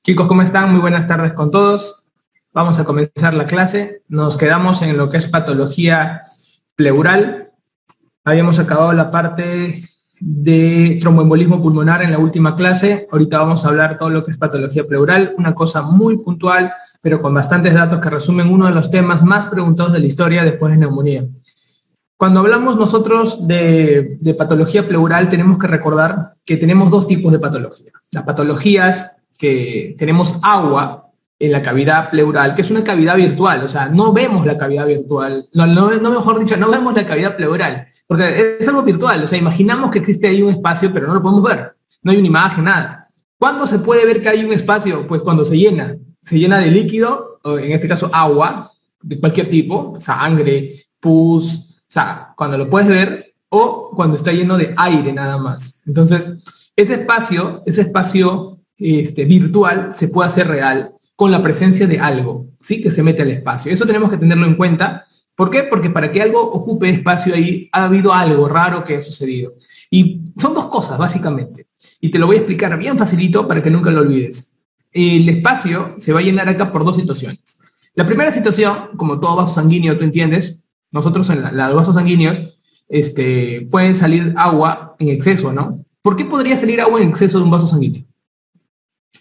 Chicos, ¿cómo están? Muy buenas tardes con todos. Vamos a comenzar la clase. Nos quedamos en lo que es patología pleural. Habíamos acabado la parte de tromboembolismo pulmonar en la última clase. Ahorita vamos a hablar todo lo que es patología pleural, una cosa muy puntual, pero con bastantes datos que resumen uno de los temas más preguntados de la historia después de neumonía. Cuando hablamos nosotros de patología pleural, tenemos que recordar que tenemos dos tipos de patología. Las patologías que tenemos agua en la cavidad pleural, que es una cavidad virtual, o sea, no vemos la cavidad virtual, mejor dicho, no vemos la cavidad pleural, porque es algo virtual, o sea, imaginamos que existe ahí un espacio, pero no lo podemos ver, no hay una imagen, nada. ¿Cuándo se puede ver que hay un espacio? Pues cuando se llena de líquido, o en este caso agua, de cualquier tipo, sangre, pus, o sea, cuando lo puedes ver, o cuando está lleno de aire nada más. Entonces, ese espacio virtual se puede hacer real con la presencia de algo, ¿sí? Que se mete al espacio. Eso tenemos que tenerlo en cuenta. ¿Por qué? Porque para que algo ocupe espacio ahí, ha habido algo raro que ha sucedido. Y son dos cosas, básicamente. Y te lo voy a explicar bien facilito para que nunca lo olvides. El espacio se va a llenar acá por dos situaciones. La primera situación, como todo vaso sanguíneo, tú entiendes, nosotros en los vasos sanguíneos pueden salir agua en exceso, ¿no? ¿Por qué podría salir agua en exceso de un vaso sanguíneo?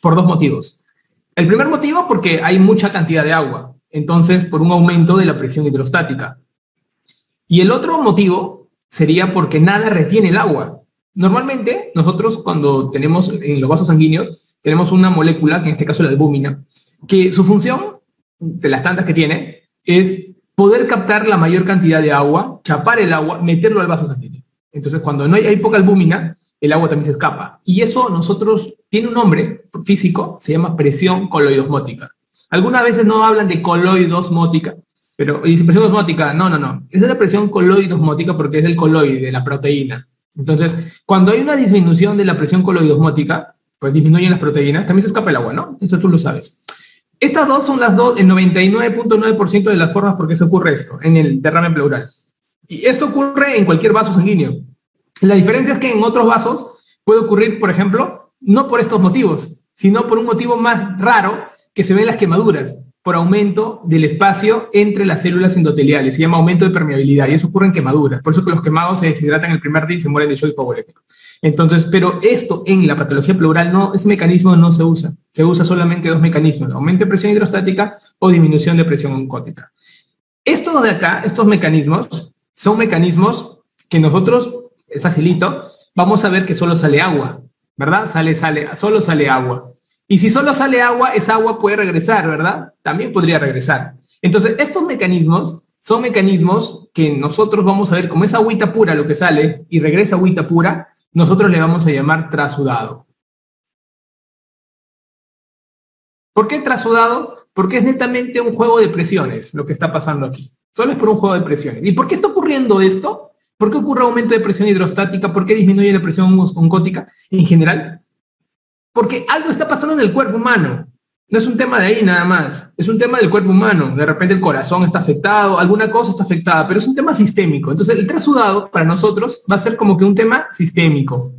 Por dos motivos. El primer motivo, porque hay mucha cantidad de agua, entonces por un aumento de la presión hidrostática. Y el otro motivo sería porque nada retiene el agua. Normalmente, nosotros cuando tenemos en los vasos sanguíneos, tenemos una molécula, que en este caso es la albúmina, que su función, de las tantas que tiene, es poder captar la mayor cantidad de agua, chapar el agua, meterlo al vaso sanguíneo. Entonces, cuando no hay poca albúmina, el agua también se escapa. Y eso tiene un nombre físico, se llama presión coloidosmótica. Algunas veces no hablan de coloidosmótica, pero dice presión osmótica, no. Esa es la presión coloidosmótica porque es el coloide, la proteína. Entonces, cuando hay una disminución de la presión coloidosmótica, pues disminuyen las proteínas, también se escapa el agua, ¿no? Eso tú lo sabes. Estas dos son las dos, el 99.9% de las formas por qué se ocurre esto, en el derrame pleural. Y esto ocurre en cualquier vaso sanguíneo. La diferencia es que en otros vasos puede ocurrir, por ejemplo, no por estos motivos, sino por un motivo más raro que se ve en las quemaduras, por aumento del espacio entre las células endoteliales. Se llama aumento de permeabilidad y eso ocurre en quemaduras. Por eso que los quemados se deshidratan el primer día y se mueren de shock hipovolémico. Entonces, pero esto en la patología pleural ese mecanismo no se usa. Se usa solamente dos mecanismos, aumento de presión hidrostática o disminución de presión oncótica. Estos de acá, estos mecanismos, son mecanismos que nosotros, es facilito, vamos a ver que solo sale agua, ¿verdad? Solo sale agua. Y si solo sale agua, esa agua puede regresar, ¿verdad? También podría regresar. Entonces, estos mecanismos son mecanismos que nosotros vamos a ver como es agüita pura lo que sale y regresa agüita pura, nosotros le vamos a llamar trasudado. ¿Por qué trasudado? Porque es netamente un juego de presiones lo que está pasando aquí. Solo es por un juego de presiones. ¿Y por qué está ocurriendo esto? ¿Por qué ocurre aumento de presión hidrostática? ¿Por qué disminuye la presión oncótica en general? Porque algo está pasando en el cuerpo humano. No es un tema de ahí nada más. Es un tema del cuerpo humano. De repente el corazón está afectado, alguna cosa está afectada, pero es un tema sistémico. Entonces el trasudado para nosotros va a ser como que un tema sistémico. O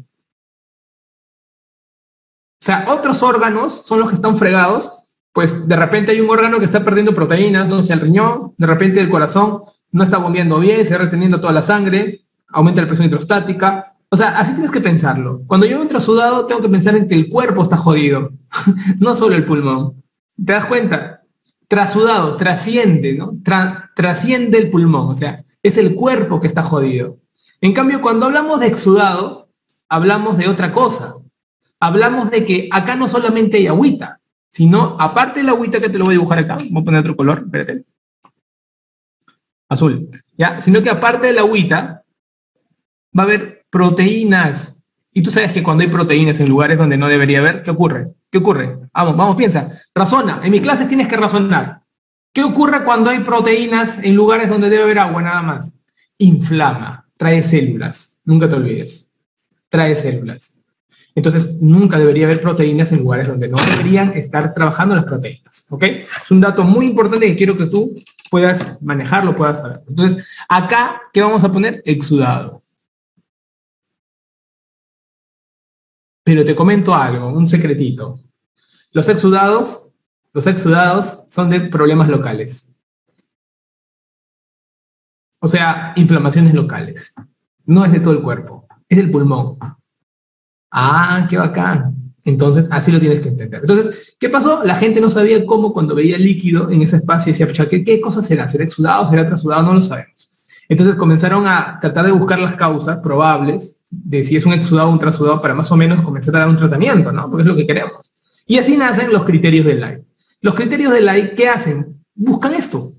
sea, otros órganos son los que están fregados. Pues de repente hay un órgano que está perdiendo proteínas, no sé, el riñón, de repente el corazón no está bombeando bien, se está reteniendo toda la sangre, aumenta la presión hidrostática. O sea, así tienes que pensarlo. Cuando yo veo un trasudado, tengo que pensar en que el cuerpo está jodido, no solo el pulmón. ¿Te das cuenta? Trasudado, trasciende, ¿no? Trasciende el pulmón, o sea, es el cuerpo que está jodido. En cambio, cuando hablamos de exudado, hablamos de otra cosa. Hablamos de que acá no solamente hay agüita, sino, aparte de la agüita que te lo voy a dibujar acá, voy a poner otro color, espérate. Azul, ¿ya? Sino que aparte de la agüita, va a haber proteínas. Y tú sabes que cuando hay proteínas en lugares donde no debería haber, ¿qué ocurre? ¿Qué ocurre? Vamos, piensa. Razona. En mi clase tienes que razonar. ¿Qué ocurre cuando hay proteínas en lugares donde debe haber agua nada más? Inflama. Trae células. Nunca te olvides. Trae células. Entonces, nunca debería haber proteínas en lugares donde no deberían estar trabajando las proteínas. ¿Ok? Es un dato muy importante que quiero que tú puedas manejarlo, puedas saber. Entonces, acá, ¿qué vamos a poner? Exudado. Pero te comento algo, un secretito. Los exudados son de problemas locales. O sea, inflamaciones locales. No es de todo el cuerpo, es del pulmón. Ah, qué bacán. Entonces, así lo tienes que entender. Entonces, ¿qué pasó? La gente no sabía cómo cuando veía líquido en ese espacio decía, pucha, ¿qué cosa será? ¿Será exudado? ¿Será trasudado? No lo sabemos. Entonces comenzaron a tratar de buscar las causas probables de si es un exudado o un trasudado para más o menos comenzar a dar un tratamiento, ¿no? Porque es lo que queremos. Y así nacen los criterios de Lai. Los criterios de Lai, ¿qué hacen? Buscan esto.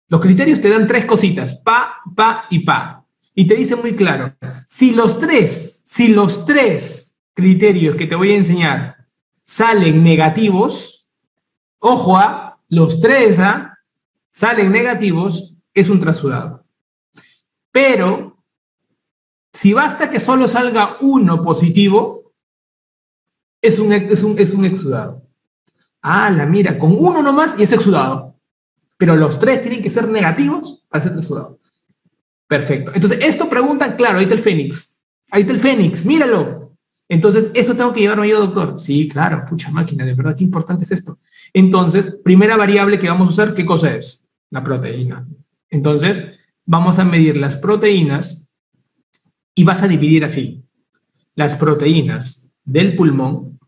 Los criterios te dan tres cositas, pa, pa y pa. Y te dicen muy claro, si los tres criterios que te voy a enseñar salen negativos, ojo a, los tres salen negativos, es un trasudado. Pero, si basta que solo salga uno positivo, es un exudado. Ah, mira, con uno nomás y es exudado. Pero los tres tienen que ser negativos para ser trasudado. Perfecto. Entonces, esto preguntan, claro, ahí está el Fénix. Ahí está el Fénix, míralo. Entonces, ¿eso tengo que llevarme yo, doctor? Sí, claro, pucha máquina, de verdad, qué importante es esto. Entonces, primera variable que vamos a usar, ¿qué cosa es? La proteína. Entonces, vamos a medir las proteínas y vas a dividir así. Las proteínas del pulmón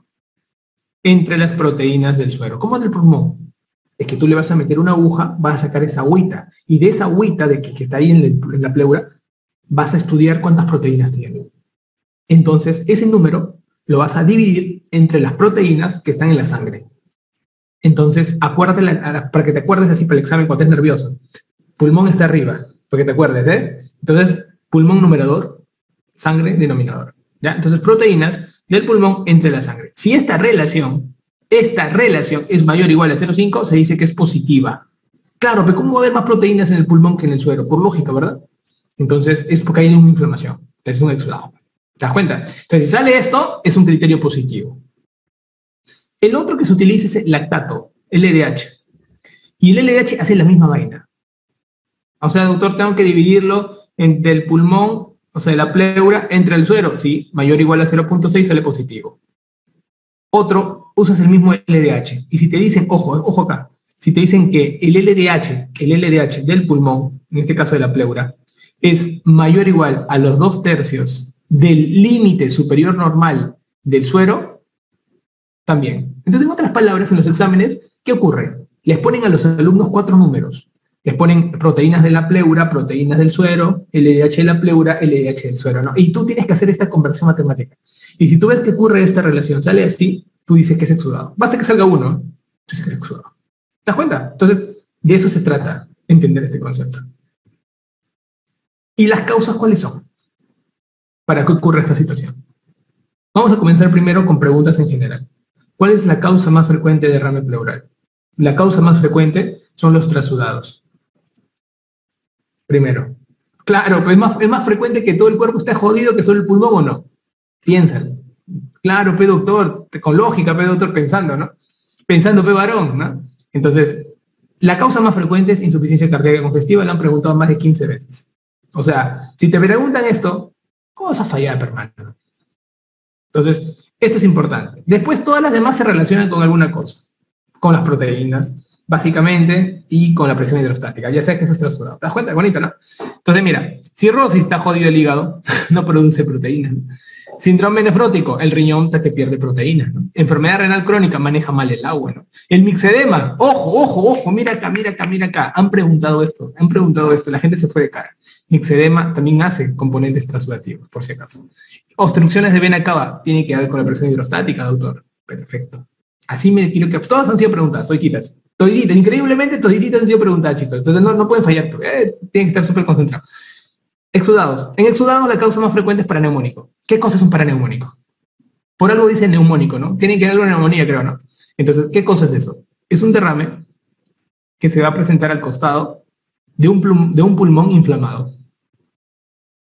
entre las proteínas del suero. ¿Cómo del pulmón? Es que tú le vas a meter una aguja, vas a sacar esa agüita, y de esa agüita que está ahí en la pleura, vas a estudiar cuántas proteínas tiene. Entonces, ese número lo vas a dividir entre las proteínas que están en la sangre. Entonces, acuérdate, para que te acuerdes así para el examen cuando estés nervioso. Pulmón está arriba, para que te acuerdes, ¿eh? Entonces, pulmón numerador, sangre denominador. ¿Ya? Entonces, proteínas del pulmón entre la sangre. Si esta relación es mayor o igual a 0,5, se dice que es positiva. Claro, pero ¿cómo va a haber más proteínas en el pulmón que en el suero? Por lógica, ¿verdad? Entonces, es porque hay una inflamación. Es un exudado. ¿Te das cuenta? Entonces, si sale esto, es un criterio positivo. El otro que se utiliza es el lactato, el LDH. Y el LDH hace la misma vaina. O sea, doctor, tengo que dividirlo entre el pulmón, o sea, la pleura, entre el suero. Sí, mayor o igual a 0,6 sale positivo. Otro, usas el mismo LDH. Y si te dicen, ojo acá, si te dicen que el LDH del pulmón, en este caso de la pleura, es mayor o igual a los 2/3 del límite superior normal del suero, también. Entonces, en otras palabras, en los exámenes, ¿qué ocurre? Les ponen a los alumnos 4 números. Les ponen proteínas de la pleura, proteínas del suero, LDH de la pleura, LDH del suero, ¿no? Y tú tienes que hacer esta conversión matemática. Y si tú ves que ocurre esta relación, sale así, tú dices que es exudado. Basta que salga uno, tú dices que es exudado. ¿Te das cuenta? Entonces, de eso se trata, entender este concepto. ¿Y las causas cuáles son? Para que ocurra esta situación. Vamos a comenzar primero con preguntas en general. ¿Cuál es la causa más frecuente de derrame pleural? La causa más frecuente son los trasudados. Primero. Claro, pero es más frecuente que todo el cuerpo esté jodido que solo el pulmón, ¿o no? Piénsalo. Claro, doctor, con lógica, doctor, pensando, ¿no? Pensando, varón, ¿no? Entonces, la causa más frecuente es insuficiencia cardíaca congestiva, la han preguntado más de 15 veces. O sea, si te preguntan esto, ¿cómo vas a fallar, hermano? Entonces, esto es importante. Después, todas las demás se relacionan con alguna cosa. Con las proteínas, básicamente, y con la presión hidrostática. Ya sea que eso es trasudado. ¿Te das cuenta? Bonito, ¿no? Entonces, mira, cirrosis, está jodido el hígado, no produce proteínas, ¿no? Síndrome nefrótico, el riñón te pierde proteínas, ¿no? Enfermedad renal crónica, maneja mal el agua, ¿no? El mixedema, ojo, mira acá. Han preguntado esto, la gente se fue de cara. Mixedema también hace componentes transudativos, por si acaso. Obstrucciones de vena cava, tiene que ver con la presión hidrostática, doctor. Perfecto. Así me quiero que todas han sido preguntadas, toditas, increíblemente toditas han sido preguntadas, chicos. Entonces no pueden fallar, tienen que estar súper concentrados. Exudados. En exudados la causa más frecuente es paraneumónico. ¿Qué cosa es un paraneumónico? Por algo dice neumónico, ¿no? Tiene que haber una neumonía, creo, ¿no? Entonces, ¿qué cosa es eso? Es un derrame que se va a presentar al costado de un pulmón inflamado.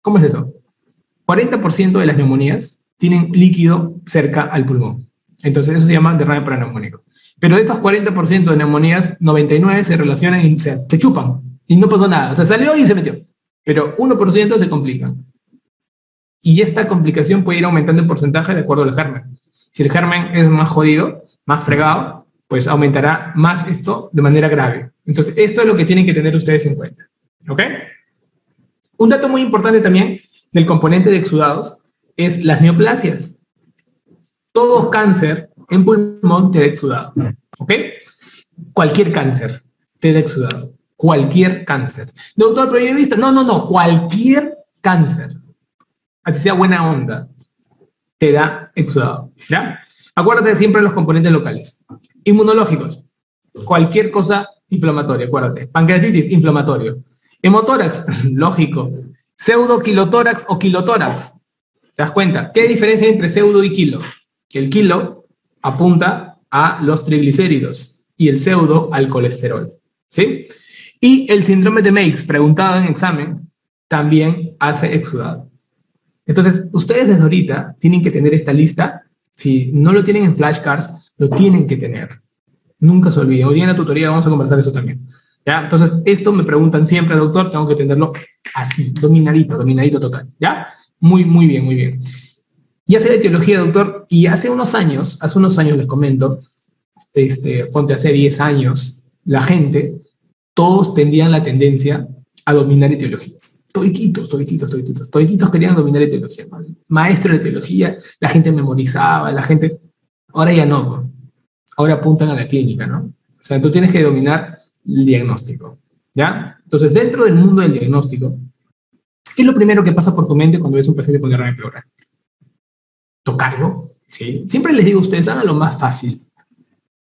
¿Cómo es eso? 40% de las neumonías tienen líquido cerca al pulmón. Entonces, eso se llama derrame paraneumónico. Pero de estos 40% de neumonías, 99 se relacionan y se chupan. Y no pasó nada. O sea, salió y se metió. Pero 1% se complican. Y esta complicación puede ir aumentando en porcentaje de acuerdo al germen. Si el germen es más jodido, más fregado, pues aumentará más esto de manera grave. Entonces, esto es lo que tienen que tener ustedes en cuenta. ¿Ok? Un dato muy importante también del componente de exudados es las neoplasias. Todo cáncer en pulmón te da exudado. ¿Ok? Cualquier cáncer te da exudado. Cualquier cáncer. Doctor, pero yo he visto... No. Cualquier cáncer, así sea buena onda, te da exudado. ¿Ya? Acuérdate siempre de los componentes locales. Inmunológicos. Cualquier cosa inflamatoria, acuérdate. Pancreatitis, inflamatorio. Hemotórax, lógico. Pseudoquilotórax o quilotórax. ¿Te das cuenta? ¿Qué diferencia hay entre pseudo y kilo? Que el kilo apunta a los triglicéridos y el pseudo al colesterol. ¿Sí? Y el síndrome de Meigs, preguntado en examen, también hace exudado. Entonces, ustedes desde ahorita tienen que tener esta lista. Si no lo tienen en flashcards, lo tienen que tener. Nunca se olviden. Hoy día en la tutoría vamos a conversar eso también. ¿Ya? Entonces, esto me preguntan siempre, doctor, tengo que tenerlo así, dominadito total. ¿Ya? Muy bien, muy bien. Ya sé de teología, doctor, y hace unos años les comento, ponte hace 10 años, la gente, todos tenían la tendencia a dominar teologías. Todititos querían dominar teología. Maestro de teología, la gente memorizaba, la gente... Ahora ya no. Ahora apuntan a la clínica, ¿no? O sea, tú tienes que dominar el diagnóstico, ¿ya? Entonces, dentro del mundo del diagnóstico, ¿qué es lo primero que pasa por tu mente cuando ves un paciente con derrame pleural? ¿Tocarlo? ¿Sí? Siempre les digo a ustedes, hagan lo más fácil.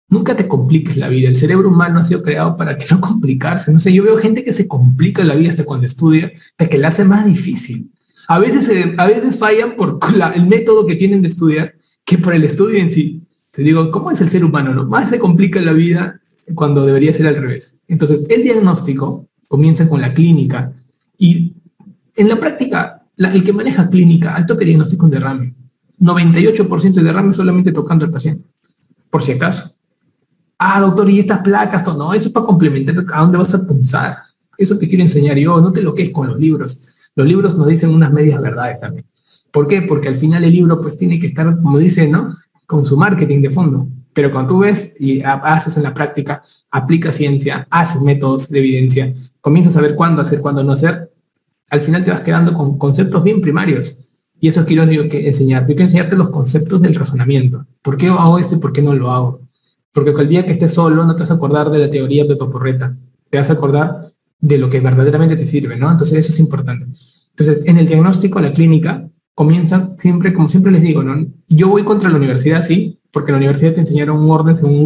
Nunca te compliques la vida. El cerebro humano ha sido creado para que no complicarse. No sé, yo veo gente que se complica la vida hasta cuando estudia, hasta que la hace más difícil. A veces fallan por el método que tienen de estudiar que por el estudio en sí. Te digo, ¿cómo es el ser humano? ¿No? Más se complica la vida cuando debería ser al revés. Entonces, el diagnóstico comienza con la clínica y en la práctica, el que maneja clínica, al toque diagnóstico un derrame. 98% de derrame solamente tocando al paciente, por si acaso. Ah, doctor, ¿y estas placas? No, eso es para complementar a dónde vas a punzar. Eso te quiero enseñar yo, no te lo quedes con los libros. Los libros nos dicen unas medias verdades también. ¿Por qué? Porque al final el libro pues tiene que estar, como dice, ¿no?, con su marketing de fondo. Pero cuando tú ves y haces en la práctica, aplicas ciencia, haces métodos de evidencia, comienzas a ver cuándo hacer, cuándo no hacer, al final te vas quedando con conceptos bien primarios. Y eso quiero enseñarte. Yo quiero enseñarte los conceptos del razonamiento. ¿Por qué hago esto y por qué no lo hago? Porque el día que estés solo no te vas a acordar de la teoría pepaporreta. Te vas a acordar de lo que verdaderamente te sirve, ¿no? Entonces eso es importante. Entonces, en el diagnóstico, la clínica comienza siempre, como siempre les digo, ¿no? Yo voy contra la universidad, sí, porque en la universidad te enseñaron un orden según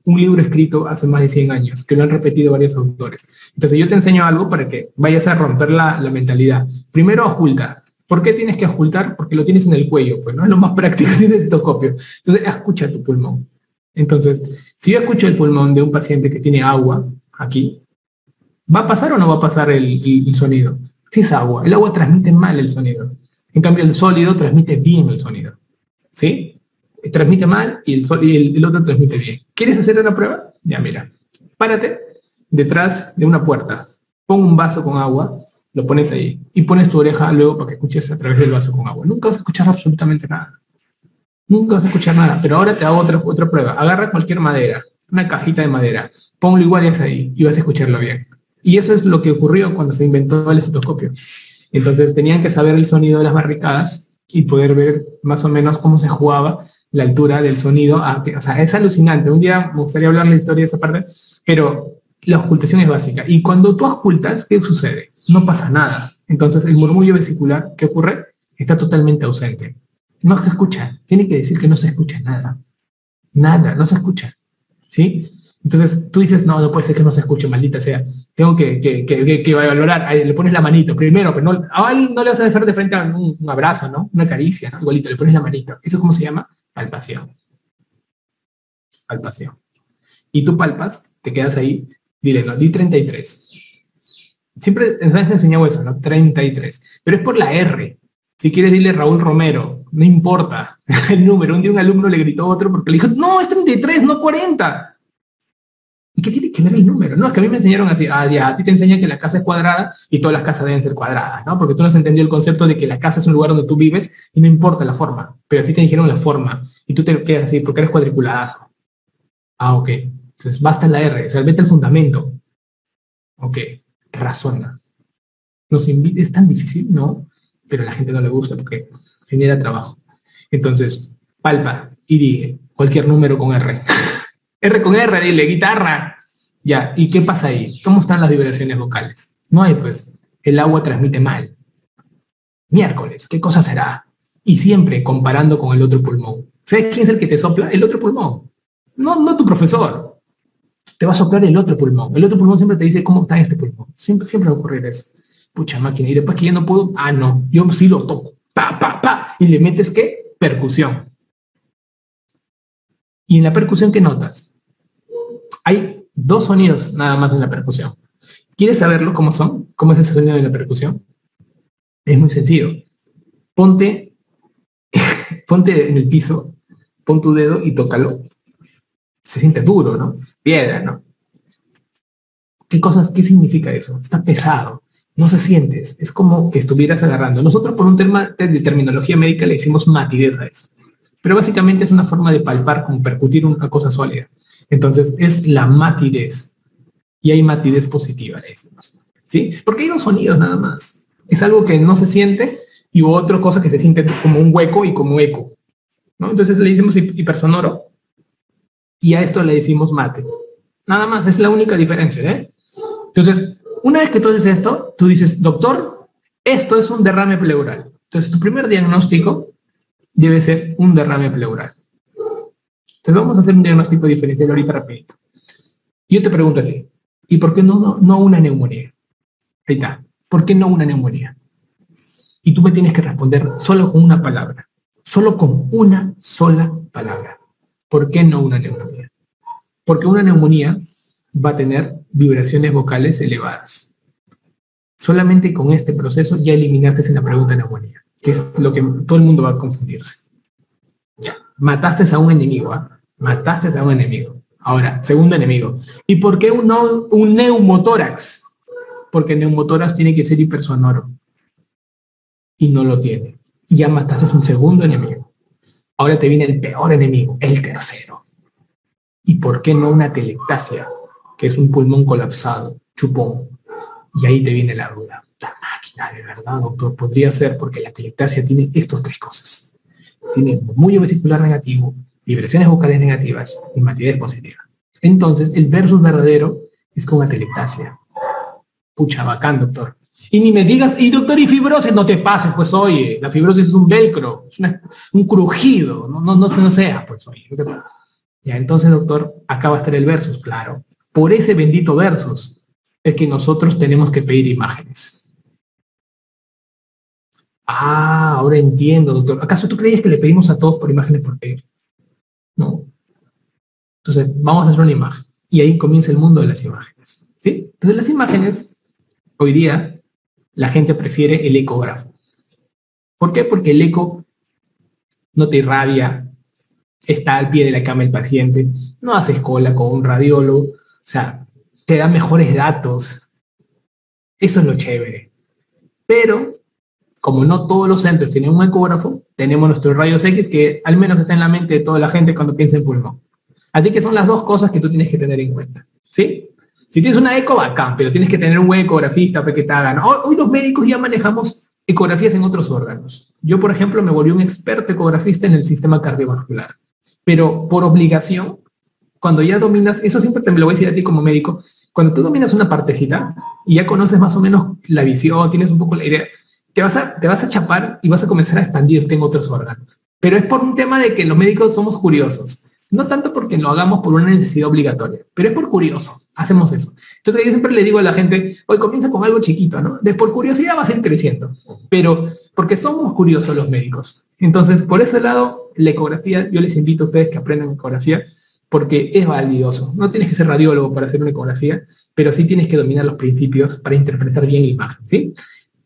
un libro escrito hace más de 100 años, que lo han repetido varios autores. Entonces yo te enseño algo para que vayas a romper la mentalidad. Primero, oculta. ¿Por qué tienes que ocultar? Porque lo tienes en el cuello, pues, ¿no? Es lo más práctico, tienes estetoscopio. Entonces, escucha tu pulmón. Entonces, si yo escucho el pulmón de un paciente que tiene agua aquí, ¿va a pasar o no va a pasar el sonido? Si es agua, el agua transmite mal el sonido. En cambio, el sólido transmite bien el sonido. ¿Sí? Transmite mal y el otro transmite bien. ¿Quieres hacer una prueba? Ya, mira. Párate detrás de una puerta. Pon un vaso con agua, lo pones ahí y pones tu oreja luego para que escuches a través del vaso con agua. Nunca vas a escuchar absolutamente nada. Nunca vas a escuchar nada, pero ahora te hago otra prueba. Agarra cualquier madera, una cajita de madera, ponlo igual ahí y vas a escucharlo bien. Y eso es lo que ocurrió cuando se inventó el estetoscopio. Entonces tenían que saber el sonido de las barricadas y poder ver más o menos cómo se jugaba la altura del sonido. O sea, es alucinante. Un día me gustaría hablar la historia de esa parte, pero la ocultación es básica. Y cuando tú ocultas, ¿qué sucede? No pasa nada. Entonces el murmullo vesicular, ¿qué ocurre? Está totalmente ausente. No se escucha. Tiene que decir que no se escucha nada. Nada, no se escucha. ¿Sí? Entonces tú dices, no puede ser que no se escuche, maldita sea. Tengo que valorar. Ahí, le pones la manito primero, pero no, a alguien no le vas a dejar de frente a un abrazo, ¿no? Una caricia, ¿no? Igualito, le pones la manito. ¿Eso cómo se llama? Palpación. Palpación. Y tú palpas, te quedas ahí, dile, no, di 33. Siempre se han enseñado eso, ¿no? 33. Pero es por la R. Si quieres, dile Raúl Romero, no importa el número. Un día un alumno le gritó a otro porque le dijo, no, es 33, no 40. qué tiene que ver el número? No, es que a mí me enseñaron así, ya, a ti te enseñan que la casa es cuadrada y todas las casas deben ser cuadradas, ¿no? Porque tú no has entendido el concepto de que la casa es un lugar donde tú vives y no importa la forma, pero a ti te dijeron la forma y tú te quedas así porque eres cuadriculadazo. Ok. Entonces basta en la R, o sea, vete al fundamento. Ok, razona. Es tan difícil, ¿no? Pero a la gente no le gusta porque genera trabajo. Entonces, palpa y dije cualquier número con R. R con R, dile, guitarra. Ya, ¿y qué pasa ahí? ¿Cómo están las vibraciones vocales? No hay, pues, el agua transmite mal. Miércoles, ¿qué cosa será? Y siempre comparando con el otro pulmón. ¿Sabes quién es el que te sopla? El otro pulmón. No tu profesor. Te va a soplar el otro pulmón. El otro pulmón siempre te dice cómo está este pulmón. Siempre va a ocurrir eso. Pucha máquina. Y después que ya no puedo, no, yo sí lo toco. Pa, pa, pa. Y le metes, ¿qué? Percusión. Y en la percusión, ¿qué notas? Hay 2 sonidos nada más en la percusión. ¿Quieres saberlo cómo son? ¿Cómo es ese sonido de la percusión? Es muy sencillo. Ponte en el piso, pon tu dedo y tócalo. Se siente duro, ¿no? Piedra, ¿no? ¿Qué significa eso? Está pesado. No se siente. Es como que estuvieras agarrando. Nosotros por un tema de terminología médica le decimos matidez a eso. Pero básicamente es una forma de palpar, como percutir una cosa sólida. Entonces es la matidez. Y hay matidez positiva, le decimos. ¿Sí? Porque hay 2 sonidos nada más. Es algo que no se siente y otra cosa que se siente como un hueco y como eco, ¿no? Entonces le decimos hipersonoro y a esto le decimos mate. Nada más, es la única diferencia, ¿eh? Entonces, una vez que tú haces esto, tú dices, doctor, esto es un derrame pleural. Entonces, tu primer diagnóstico debe ser un derrame pleural. Entonces, vamos a hacer un diagnóstico diferencial ahorita rapidito. Yo te pregunto a ti, ¿y por qué no una neumonía? Ahí está. ¿Por qué no una neumonía? Y tú me tienes que responder solo con una palabra. Solo con una sola palabra. ¿Por qué no una neumonía? Porque una neumonía va a tener vibraciones vocales elevadas. Solamente con este proceso ya eliminaste en la pregunta neumonía, que es lo que todo el mundo va a confundirse. Ya, mataste a un enemigo, ¿eh? Mataste a un enemigo. Ahora, segundo enemigo. ¿Y por qué un neumotórax? Porque neumotórax tiene que ser hipersonoro. Y no lo tiene. Y ya mataste a un segundo enemigo. Ahora te viene el peor enemigo, el tercero. ¿Y por qué no una telectasia? Que es un pulmón colapsado, chupón. Y ahí te viene la duda. La máquina, de verdad, doctor, podría ser porque la telectasia tiene estas 3 cosas. Tiene murmullo vesicular negativo, vibraciones vocales negativas y matidez positiva. Entonces, el versus verdadero es con atolectasia. Pucha, bacán, doctor. Y ni me digas, y doctor, y fibrosis, no te pases, pues oye, la fibrosis es un velcro, es un crujido, no sea, pues oye, ¿qué te pasa? Ya, entonces, doctor, acá va a estar el versus, claro. Por ese bendito versus es que nosotros tenemos que pedir imágenes. Ahora entiendo, doctor. ¿Acaso tú creías que le pedimos a todos por imágenes por pedir? No. Entonces, vamos a hacer una imagen. Y ahí comienza el mundo de las imágenes. ¿Sí? Entonces, las imágenes, hoy día, la gente prefiere el ecógrafo. ¿Por qué? Porque el eco no te irradia, está al pie de la cama el paciente, no haces cola con un radiólogo, o sea, te da mejores datos. Eso es lo chévere. Pero, como no todos los centros tienen un ecógrafo, tenemos nuestros rayos X que al menos está en la mente de toda la gente cuando piensa en pulmón. Así que son las 2 cosas que tú tienes que tener en cuenta. ¿Sí? Si tienes una eco, bacán, pero tienes que tener un buen ecografista para que te hagan. Hoy los médicos ya manejamos ecografías en otros órganos. Yo, por ejemplo, me volví un experto ecografista en el sistema cardiovascular. Pero por obligación, cuando ya dominas, eso siempre te lo voy a decir a ti como médico, cuando tú dominas una partecita y ya conoces más o menos la visión, tienes un poco la idea, te vas a chapar y vas a comenzar a expandirte en otros órganos. Pero es por un tema de que los médicos somos curiosos. No tanto porque lo hagamos por una necesidad obligatoria, pero es por curioso. Hacemos eso. Entonces yo siempre le digo a la gente, hoy comienza con algo chiquito, ¿no? Por curiosidad vas a ir creciendo, pero porque somos curiosos los médicos. Entonces, por ese lado, la ecografía, yo les invito a ustedes que aprendan ecografía, porque es valioso. No tienes que ser radiólogo para hacer una ecografía, pero sí tienes que dominar los principios para interpretar bien la imagen, ¿sí?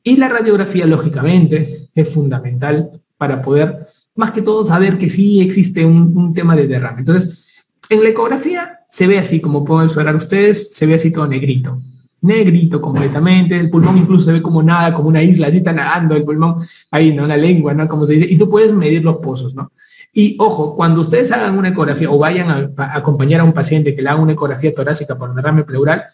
Y la radiografía, lógicamente, es fundamental para poder, más que todo, saber que sí existe un tema de derrame. Entonces, En la ecografía se ve así, como pueden observar ustedes, se ve así todo negrito. Negrito completamente, el pulmón incluso se ve como nada, como una isla, así está nadando el pulmón, ahí, ¿no? La lengua, ¿no? Como se dice, y tú puedes medir los pozos, ¿no? Y ojo, cuando ustedes hagan una ecografía o vayan a acompañar a un paciente que le haga una ecografía torácica por derrame pleural,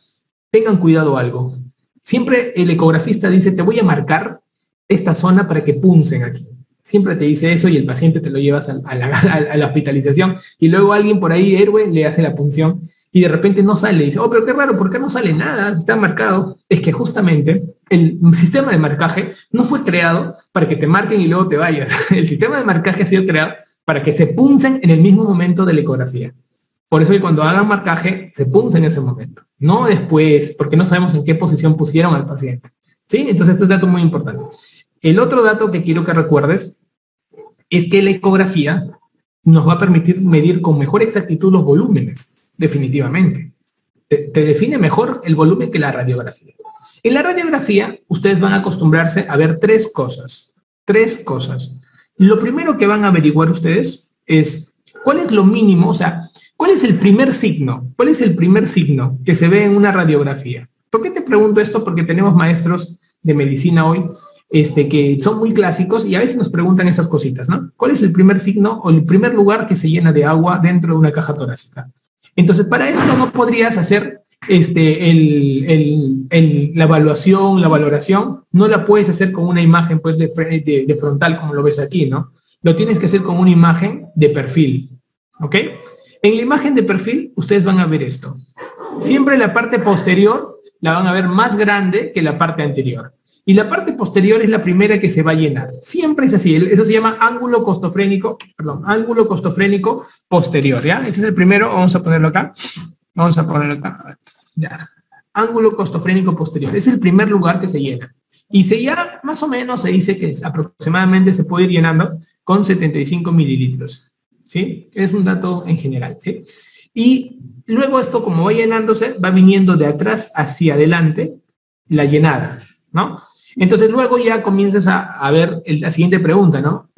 tengan cuidado algo. Siempre el ecografista dice, te voy a marcar esta zona para que puncen aquí. Siempre te dice eso y el paciente te lo llevas a la hospitalización y luego alguien por ahí, héroe, le hace la punción y de repente no sale. Y dice, oh, pero qué raro, ¿por qué no sale nada? Está marcado. Es que justamente el sistema de marcaje no fue creado para que te marquen y luego te vayas. El sistema de marcaje ha sido creado para que se puncen en el mismo momento de la ecografía. Por eso que cuando hagan marcaje, se puncen en ese momento. No después, porque no sabemos en qué posición pusieron al paciente. ¿Sí? Entonces este es un dato muy importante. El otro dato que quiero que recuerdes es que la ecografía nos va a permitir medir con mejor exactitud los volúmenes, definitivamente. Te define mejor el volumen que la radiografía. En la radiografía, ustedes van a acostumbrarse a ver tres cosas. Tres cosas. Lo primero que van a averiguar ustedes es cuál es lo mínimo, o sea, cuál es el primer signo, cuál es el primer signo que se ve en una radiografía. ¿Por qué te pregunto esto? Porque tenemos maestros de medicina hoy que son muy clásicos y a veces nos preguntan esas cositas, ¿no? ¿Cuál es el primer signo o el primer lugar que se llena de agua dentro de una caja torácica? Entonces, para esto no podrías hacer la evaluación, la valoración, no la puedes hacer con una imagen pues, de frontal como lo ves aquí, ¿no? Lo tienes que hacer con una imagen de perfil, ¿ok? En la imagen de perfil, ustedes van a ver esto. Siempre la parte posterior la van a ver más grande que la parte anterior. Y la parte posterior es la primera que se va a llenar. Siempre es así. Eso se llama ángulo costofrénico posterior, ¿ya? Este es el primero. Vamos a ponerlo acá. Vamos a ponerlo acá. Ya. Ángulo costofrénico posterior. Es el primer lugar que se llena. Y ya más o menos se dice que aproximadamente se puede ir llenando con 75 mililitros. ¿Sí? Es un dato en general, ¿sí? Y luego esto, como va llenándose, va viniendo de atrás hacia adelante la llenada, ¿no? Entonces luego ya comienzas a ver la siguiente pregunta, ¿no?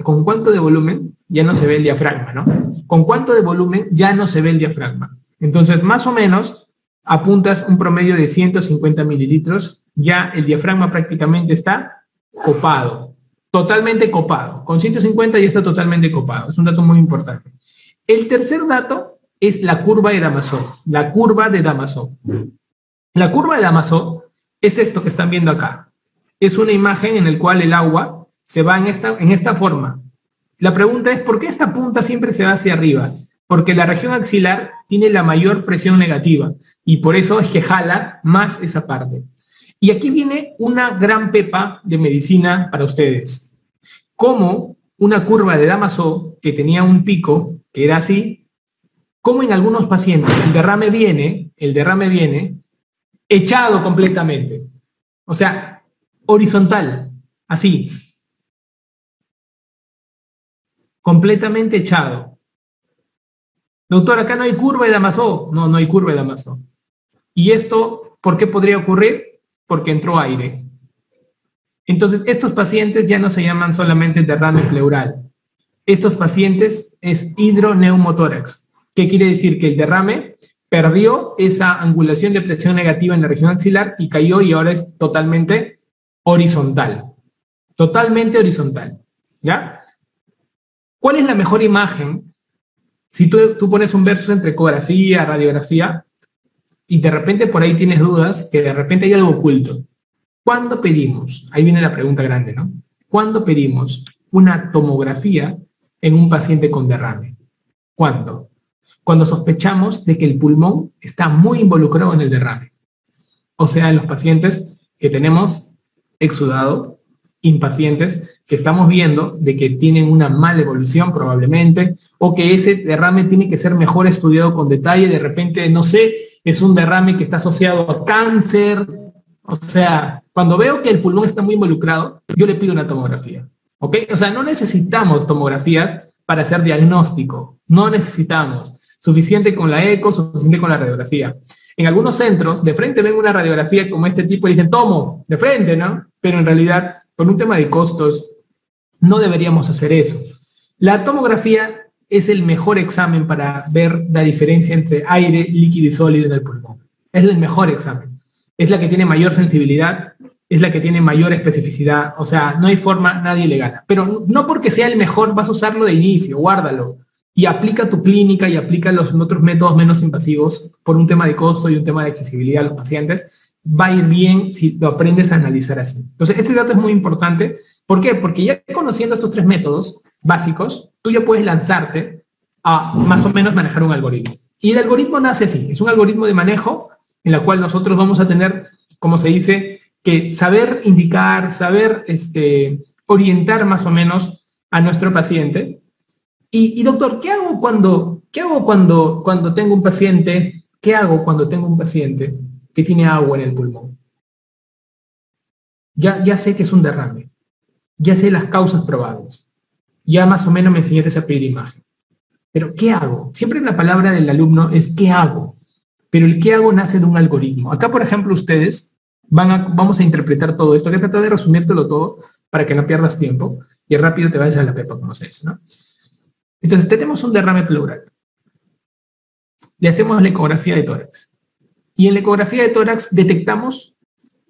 ¿Con cuánto de volumen ya no se ve el diafragma, ¿no? ¿Con cuánto de volumen ya no se ve el diafragma? Entonces, más o menos, apuntas un promedio de 150 mililitros, ya el diafragma prácticamente está copado, totalmente copado. Con 150 ya está totalmente copado. Es un dato muy importante. El tercer dato es la curva de Damasó. La curva de Damasó. La curva de Damasó es esto que están viendo acá. Es una imagen en la cual el agua se va en esta forma. La pregunta es, ¿por qué esta punta siempre se va hacia arriba? Porque la región axilar tiene la mayor presión negativa y por eso es que jala más esa parte. Y aquí viene una gran pepa de medicina para ustedes. Como una curva de Damasó que tenía un pico que era así, como en algunos pacientes el derrame viene echado completamente. O sea, horizontal, así. Completamente echado. Doctor, acá no hay curva de Damasó. No, no hay curva de Damasó. ¿Y esto por qué podría ocurrir? Porque entró aire. Entonces, estos pacientes ya no se llaman solamente derrame pleural. Estos pacientes es hidroneumotórax. ¿Qué quiere decir? Que el derrame perdió esa angulación de presión negativa en la región axilar y cayó y ahora es totalmente horizontal. Totalmente horizontal. ¿Ya? ¿Cuál es la mejor imagen? Si tú pones un versus entre ecografía, radiografía, y de repente por ahí tienes dudas, que de repente hay algo oculto. ¿Cuándo pedimos? Ahí viene la pregunta grande, ¿no? ¿Cuándo pedimos una tomografía en un paciente con derrame? ¿Cuándo? Cuando sospechamos de que el pulmón está muy involucrado en el derrame. O sea, en los pacientes que tenemos exudado, impacientes, que estamos viendo de que tienen una mala evolución probablemente, o que ese derrame tiene que ser mejor estudiado con detalle, de repente, no sé, es un derrame que está asociado a cáncer. O sea, cuando veo que el pulmón está muy involucrado, yo le pido una tomografía. ¿Ok? O sea, no necesitamos tomografías para hacer diagnóstico. No necesitamos. Suficiente con la eco, suficiente con la radiografía. En algunos centros, de frente ven una radiografía como este tipo y dicen, tomo, de frente, ¿no? Pero en realidad, por un tema de costos, no deberíamos hacer eso. La tomografía es el mejor examen para ver la diferencia entre aire, líquido y sólido en el pulmón. Es el mejor examen. Es la que tiene mayor sensibilidad, es la que tiene mayor especificidad, o sea, no hay forma, nadie le gana. Pero no porque sea el mejor vas a usarlo de inicio, guárdalo. Y aplica tu clínica y aplica los otros métodos menos invasivos por un tema de costo y un tema de accesibilidad a los pacientes. Va a ir bien si lo aprendes a analizar así. Entonces, este dato es muy importante. ¿Por qué? Porque ya conociendo estos 3 métodos básicos, tú ya puedes lanzarte a más o menos manejar un algoritmo. Y el algoritmo nace así. Es un algoritmo de manejo en la cual nosotros vamos a tener, como se dice, que saber indicar, saber orientar más o menos a nuestro paciente. Y doctor, ¿qué hago cuando tengo un paciente? ¿Qué hago cuando tengo un paciente que tiene agua en el pulmón? Ya sé que es un derrame. Ya sé las causas probables. Ya más o menos me enseñaste a pedir imagen. Pero ¿qué hago? Siempre la palabra del alumno es ¿qué hago? Pero el ¿qué hago? Nace de un algoritmo. Acá, por ejemplo, ustedes vamos a interpretar todo esto. Voy a tratar de resumírtelo todo para que no pierdas tiempo y rápido te vayas a la pepa, como se dice, ¿no? Entonces, tenemos un derrame pleural. Le hacemos la ecografía de tórax. Y en la ecografía de tórax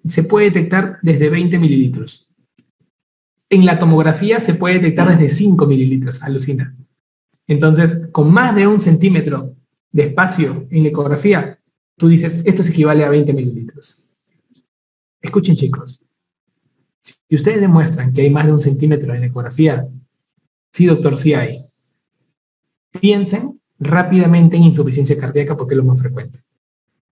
se puede detectar desde 20 mililitros. En la tomografía se puede detectar desde 5 mililitros, alucina. Entonces, con más de 1 centímetro de espacio en la ecografía, tú dices, esto se equivale a 20 mililitros. Escuchen, chicos. Si ustedes demuestran que hay más de 1 centímetro en la ecografía, sí, doctor, sí hay. Piensen rápidamente en insuficiencia cardíaca porque es lo más frecuente.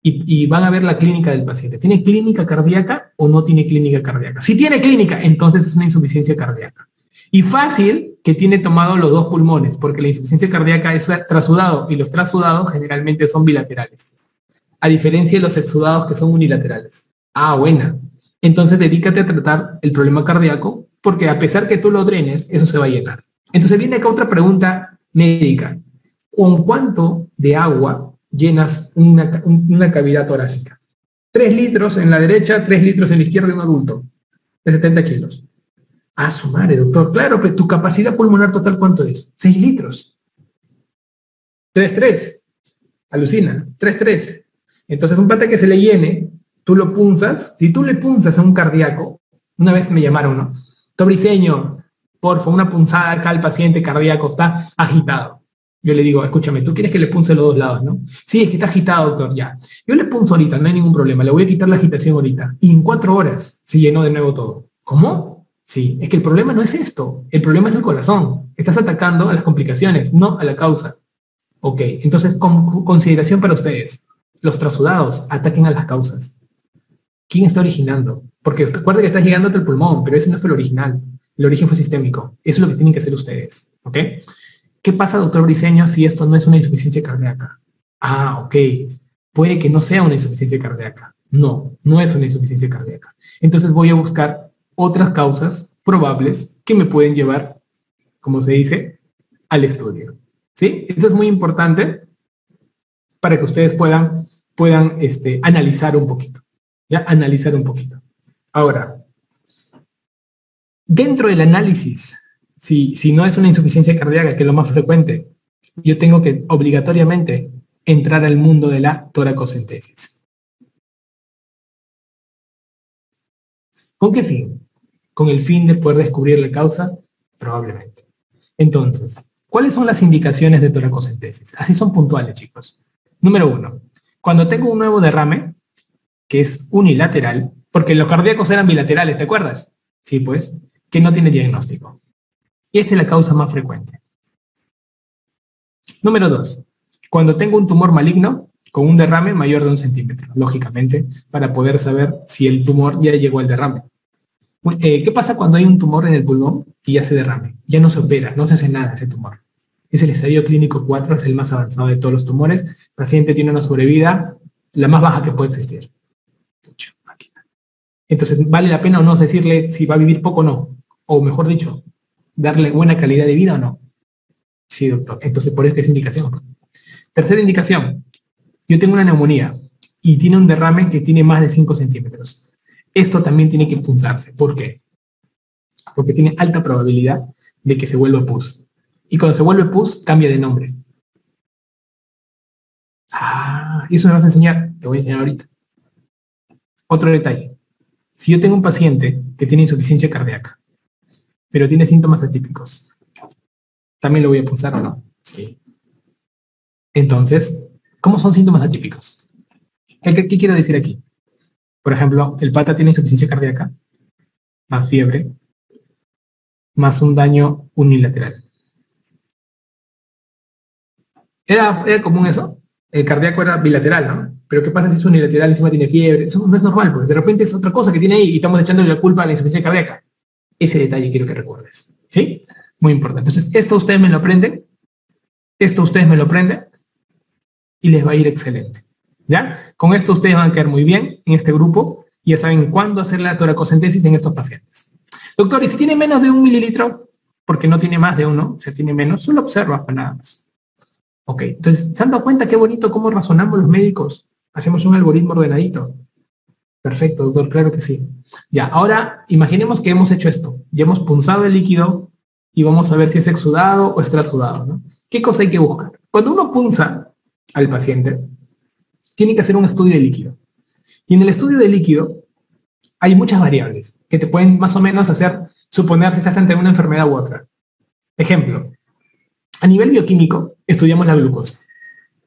Y van a ver la clínica del paciente. ¿Tiene clínica cardíaca o no tiene clínica cardíaca? Si tiene clínica, entonces es una insuficiencia cardíaca. Y fácil que tiene tomado los 2 pulmones, porque la insuficiencia cardíaca es trasudado y los trasudados generalmente son bilaterales, a diferencia de los exudados que son unilaterales. Ah, buena. Entonces dedícate a tratar el problema cardíaco, porque a pesar que tú lo drenes, eso se va a llenar. Entonces viene acá otra pregunta médica. ¿Con cuánto de agua llenas una cavidad torácica? 3 litros en la derecha, 3 litros en la izquierda de un adulto de 70 kilos. Ah, su madre, doctor. Claro, pero tu capacidad pulmonar total, ¿cuánto es? 6 litros. 3,3. Alucina. 3,3. Entonces, un pata que se le llene, tú lo punzas. Si tú le punzas a un cardíaco, una vez me llamaron, ¿no? Tobriseño, porfa, una punzada acá al paciente cardíaco, está agitado. Yo le digo, escúchame, tú quieres que le punce los 2 lados, ¿no? Sí, es que está agitado, doctor, ya. Yo le punzo ahorita, no hay ningún problema, le voy a quitar la agitación ahorita. Y en 4 horas se llenó de nuevo todo. ¿Cómo? Sí, es que el problema no es esto, el problema es el corazón. Estás atacando a las complicaciones, no a la causa. Ok, entonces, con consideración para ustedes, los trasudados ataquen a las causas. ¿Quién está originando? Porque recuerda que estás llegando hasta el pulmón, pero ese no fue el original. El origen fue sistémico. Eso es lo que tienen que hacer ustedes. ¿Ok? ¿Qué pasa, doctor Briceño, si esto no es una insuficiencia cardíaca? Ah, ok. Puede que no sea una insuficiencia cardíaca. No, no es una insuficiencia cardíaca. Entonces voy a buscar otras causas probables que me pueden llevar, como se dice, al estudio. ¿Sí? Esto es muy importante para que ustedes puedan analizar un poquito. ¿Ya? Analizar un poquito. Ahora, dentro del análisis, si no es una insuficiencia cardíaca, que es lo más frecuente, yo tengo que obligatoriamente entrar al mundo de la toracocentesis. ¿Con qué fin? ¿Con el fin de poder descubrir la causa? Probablemente. Entonces, ¿cuáles son las indicaciones de toracocentesis? Así son puntuales, chicos. Número 1, cuando tengo un nuevo derrame, que es unilateral, porque los cardíacos eran bilaterales, ¿te acuerdas? Sí, pues, que no tiene diagnóstico. Y esta es la causa más frecuente. Número 2, cuando tengo un tumor maligno con un derrame mayor de 1 centímetro, lógicamente, para poder saber si el tumor ya llegó al derrame. ¿Qué pasa cuando hay un tumor en el pulmón y ya se derrame? Ya no se opera, no se hace nada ese tumor. Es el estadio clínico 4, es el más avanzado de todos los tumores. El paciente tiene una sobrevida la más baja que puede existir. Entonces, ¿vale la pena o no decirle si va a vivir poco o no? O mejor dicho, ¿darle buena calidad de vida o no? Sí, doctor. Entonces, por eso es indicación. Tercera indicación. Yo tengo una neumonía y tiene un derrame que tiene más de 5 centímetros. Esto también tiene que punzarse. ¿Por qué? Porque tiene alta probabilidad de que se vuelva pus. Y cuando se vuelve pus, cambia de nombre. Y eso me vas a enseñar. Te voy a enseñar ahorita. Otro detalle. Si yo tengo un paciente que tiene insuficiencia cardíaca, pero tiene síntomas atípicos, ¿también lo voy a punzar o no? Sí. Entonces, ¿cómo son síntomas atípicos? ¿Qué quiero decir aquí? Por ejemplo, el pata tiene insuficiencia cardíaca, más fiebre, más un daño unilateral. ¿Era común eso? El cardíaco era bilateral, ¿no? Pero ¿qué pasa si es unilateral y encima tiene fiebre? Eso no es normal, porque de repente es otra cosa que tiene ahí y estamos echándole la culpa a la insuficiencia cardíaca. Ese detalle quiero que recuerdes, ¿sí? Muy importante. Entonces, esto ustedes me lo aprenden, y les va a ir excelente, ¿ya? Con esto ustedes van a quedar muy bien en este grupo y ya saben cuándo hacer la toracocentesis en estos pacientes. Doctor, ¿y si tiene menos de 1 mililitro? Porque no tiene más de 1, o sea, tiene menos, solo observa para nada más. Ok, entonces, ¿se han dado cuenta qué bonito cómo razonamos los médicos? Hacemos un algoritmo ordenadito. Perfecto, doctor, claro que sí. Ya, ahora imaginemos que hemos hecho esto. Ya hemos punzado el líquido y vamos a ver si es exudado o extrasudado, ¿no? ¿Qué cosa hay que buscar? Cuando uno punza al paciente, tiene que hacer un estudio de líquido. Y en el estudio de líquido hay muchas variables que te pueden más o menos hacer suponer si estás ante una enfermedad u otra. Ejemplo, a nivel bioquímico, estudiamos la glucosa.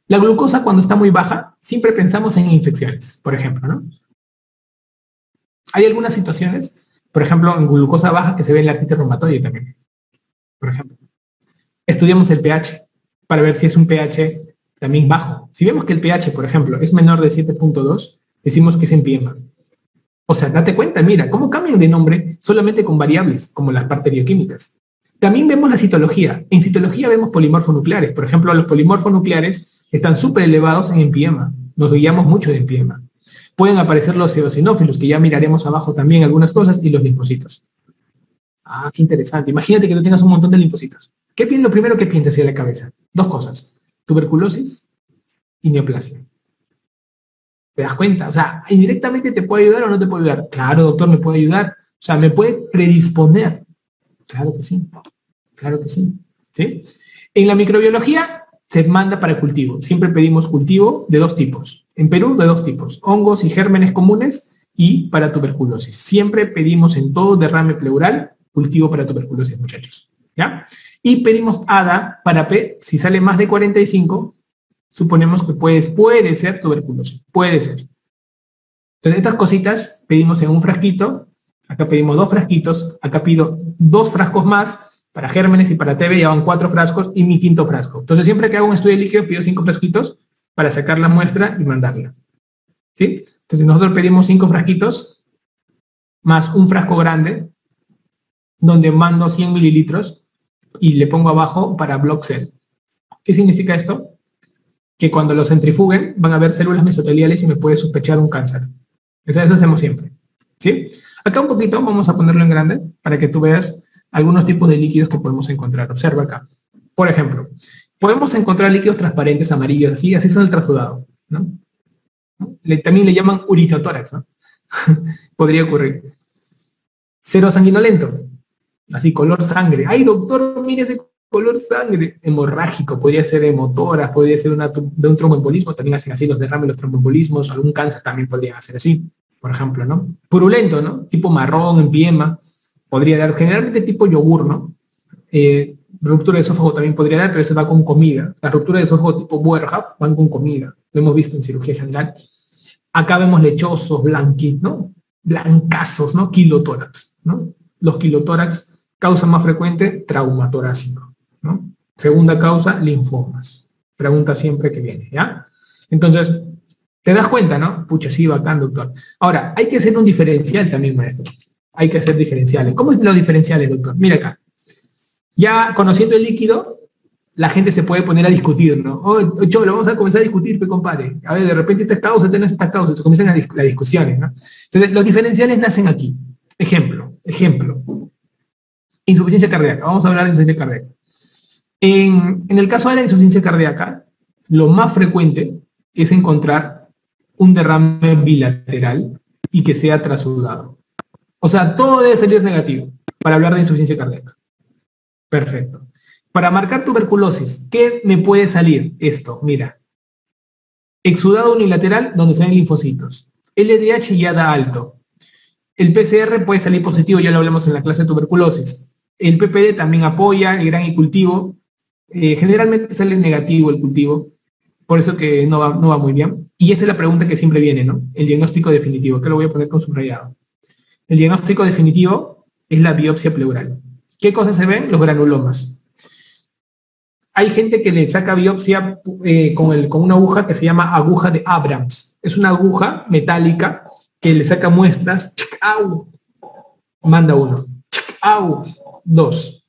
La glucosa, cuando está muy baja, siempre pensamos en infecciones, por ejemplo, ¿no? Hay algunas situaciones, por ejemplo, en glucosa baja que se ve en la artritis reumatoide también, por ejemplo. Estudiamos el pH para ver si es un pH también bajo. Si vemos que el pH, por ejemplo, es menor de 7.2, decimos que es empiema. O sea, date cuenta, mira, cómo cambian de nombre solamente con variables, como las partes bioquímicas. También vemos la citología. En citología vemos polimorfonucleares. Por ejemplo, los polimorfonucleares están súper elevados en empiema. Nos guiamos mucho de empiema. Pueden aparecer los eosinófilos, que ya miraremos abajo también algunas cosas, y los linfocitos. Qué interesante. Imagínate que tú tengas un montón de linfocitos. Lo primero que piensas hacia la cabeza? Dos cosas. Tuberculosis y neoplasia. ¿Te das cuenta? O sea, indirectamente te puede ayudar o no te puede ayudar. Claro, doctor, me puede ayudar. O sea, me puede predisponer. Claro que sí. Claro que sí. ¿Sí? En la microbiología se manda para cultivo. Siempre pedimos cultivo de 2 tipos. En Perú, de 2 tipos. Hongos y gérmenes comunes y para tuberculosis. Siempre pedimos en todo derrame pleural cultivo para tuberculosis, muchachos. ¿Ya? Y pedimos ADA para P. Si sale más de 45, suponemos que puede ser tuberculosis. Puede ser. Entonces, estas cositas pedimos en un frasquito. Acá pedimos 2 frasquitos. Acá pido 2 frascos más para gérmenes y para TB. Ya van 4 frascos y mi 5.º frasco. Entonces, siempre que hago un estudio de líquido, pido 5 frasquitos para sacar la muestra y mandarla. ¿Sí? Entonces, nosotros pedimos 5 frasquitos más un frasco grande donde mando 100 mililitros y le pongo abajo para block cell. ¿Qué significa esto? Que cuando lo centrifuguen van a haber células mesoteliales y me puede sospechar un cáncer. Eso hacemos siempre. ¿Sí? Acá un poquito, vamos a ponerlo en grande para que tú veas algunos tipos de líquidos que podemos encontrar. Observa acá. Por ejemplo, podemos encontrar líquidos transparentes, amarillos, así son el trasudado, ¿no? También le llaman urinotórax, ¿no? Podría ocurrir. Cero sanguinolento, así color sangre. ¡Ay, doctor, mire ese color sangre! Hemorrágico, podría ser hemotoras, podría ser de un tromboembolismo, también hacen así los derrames, los tromboembolismos, algún cáncer también podría hacer así, por ejemplo, ¿no? Purulento, ¿no? Tipo marrón, empiema, podría dar, generalmente tipo yogur, ¿no? Ruptura de esófago también podría dar, pero eso va con comida. La ruptura de esófago tipo Boerhaave van con comida, lo hemos visto en cirugía general. Acá vemos lechosos, ¿no? Blancazos, ¿no? Quilotórax, ¿no? Los quilotórax, causa más frecuente, trauma torácico, ¿no? Segunda causa, linfomas. Pregunta siempre que viene, ¿ya? Entonces, te das cuenta, ¿no? Pucha, sí, bacán, doctor. Ahora, hay que hacer un diferencial también, maestro. Hay que hacer diferenciales. ¿Cómo es los diferenciales, doctor? Mira acá. Ya conociendo el líquido, la gente se puede poner a discutir, ¿no? Cholo, vamos a comenzar a discutir, compadre. A ver, de repente esta causa, tenés esta causa, se comienzan las discusiones, ¿no? Entonces, los diferenciales nacen aquí. Ejemplo. Insuficiencia cardíaca. Vamos a hablar de insuficiencia cardíaca. En el caso de la insuficiencia cardíaca, lo más frecuente es encontrar un derrame bilateral y que sea trasudado. O sea, todo debe salir negativo para hablar de insuficiencia cardíaca. Perfecto. Para marcar tuberculosis, ¿qué me puede salir? Esto, mira. Exudado unilateral donde salen linfocitos. LDH ya da alto. El PCR puede salir positivo, ya lo hablamos en la clase de tuberculosis. El PPD también apoya, el gran y cultivo. Generalmente sale negativo el cultivo, por eso que no va muy bien. Y esta es la pregunta que siempre viene, ¿no? El diagnóstico definitivo, que lo voy a poner con subrayado. El diagnóstico definitivo es la biopsia pleural. ¿Qué cosas se ven? Los granulomas. Hay gente que le saca biopsia con una aguja que se llama aguja de Abrams. Es una aguja metálica que le saca muestras. ¡Au! Manda 1. ¡Au! 2.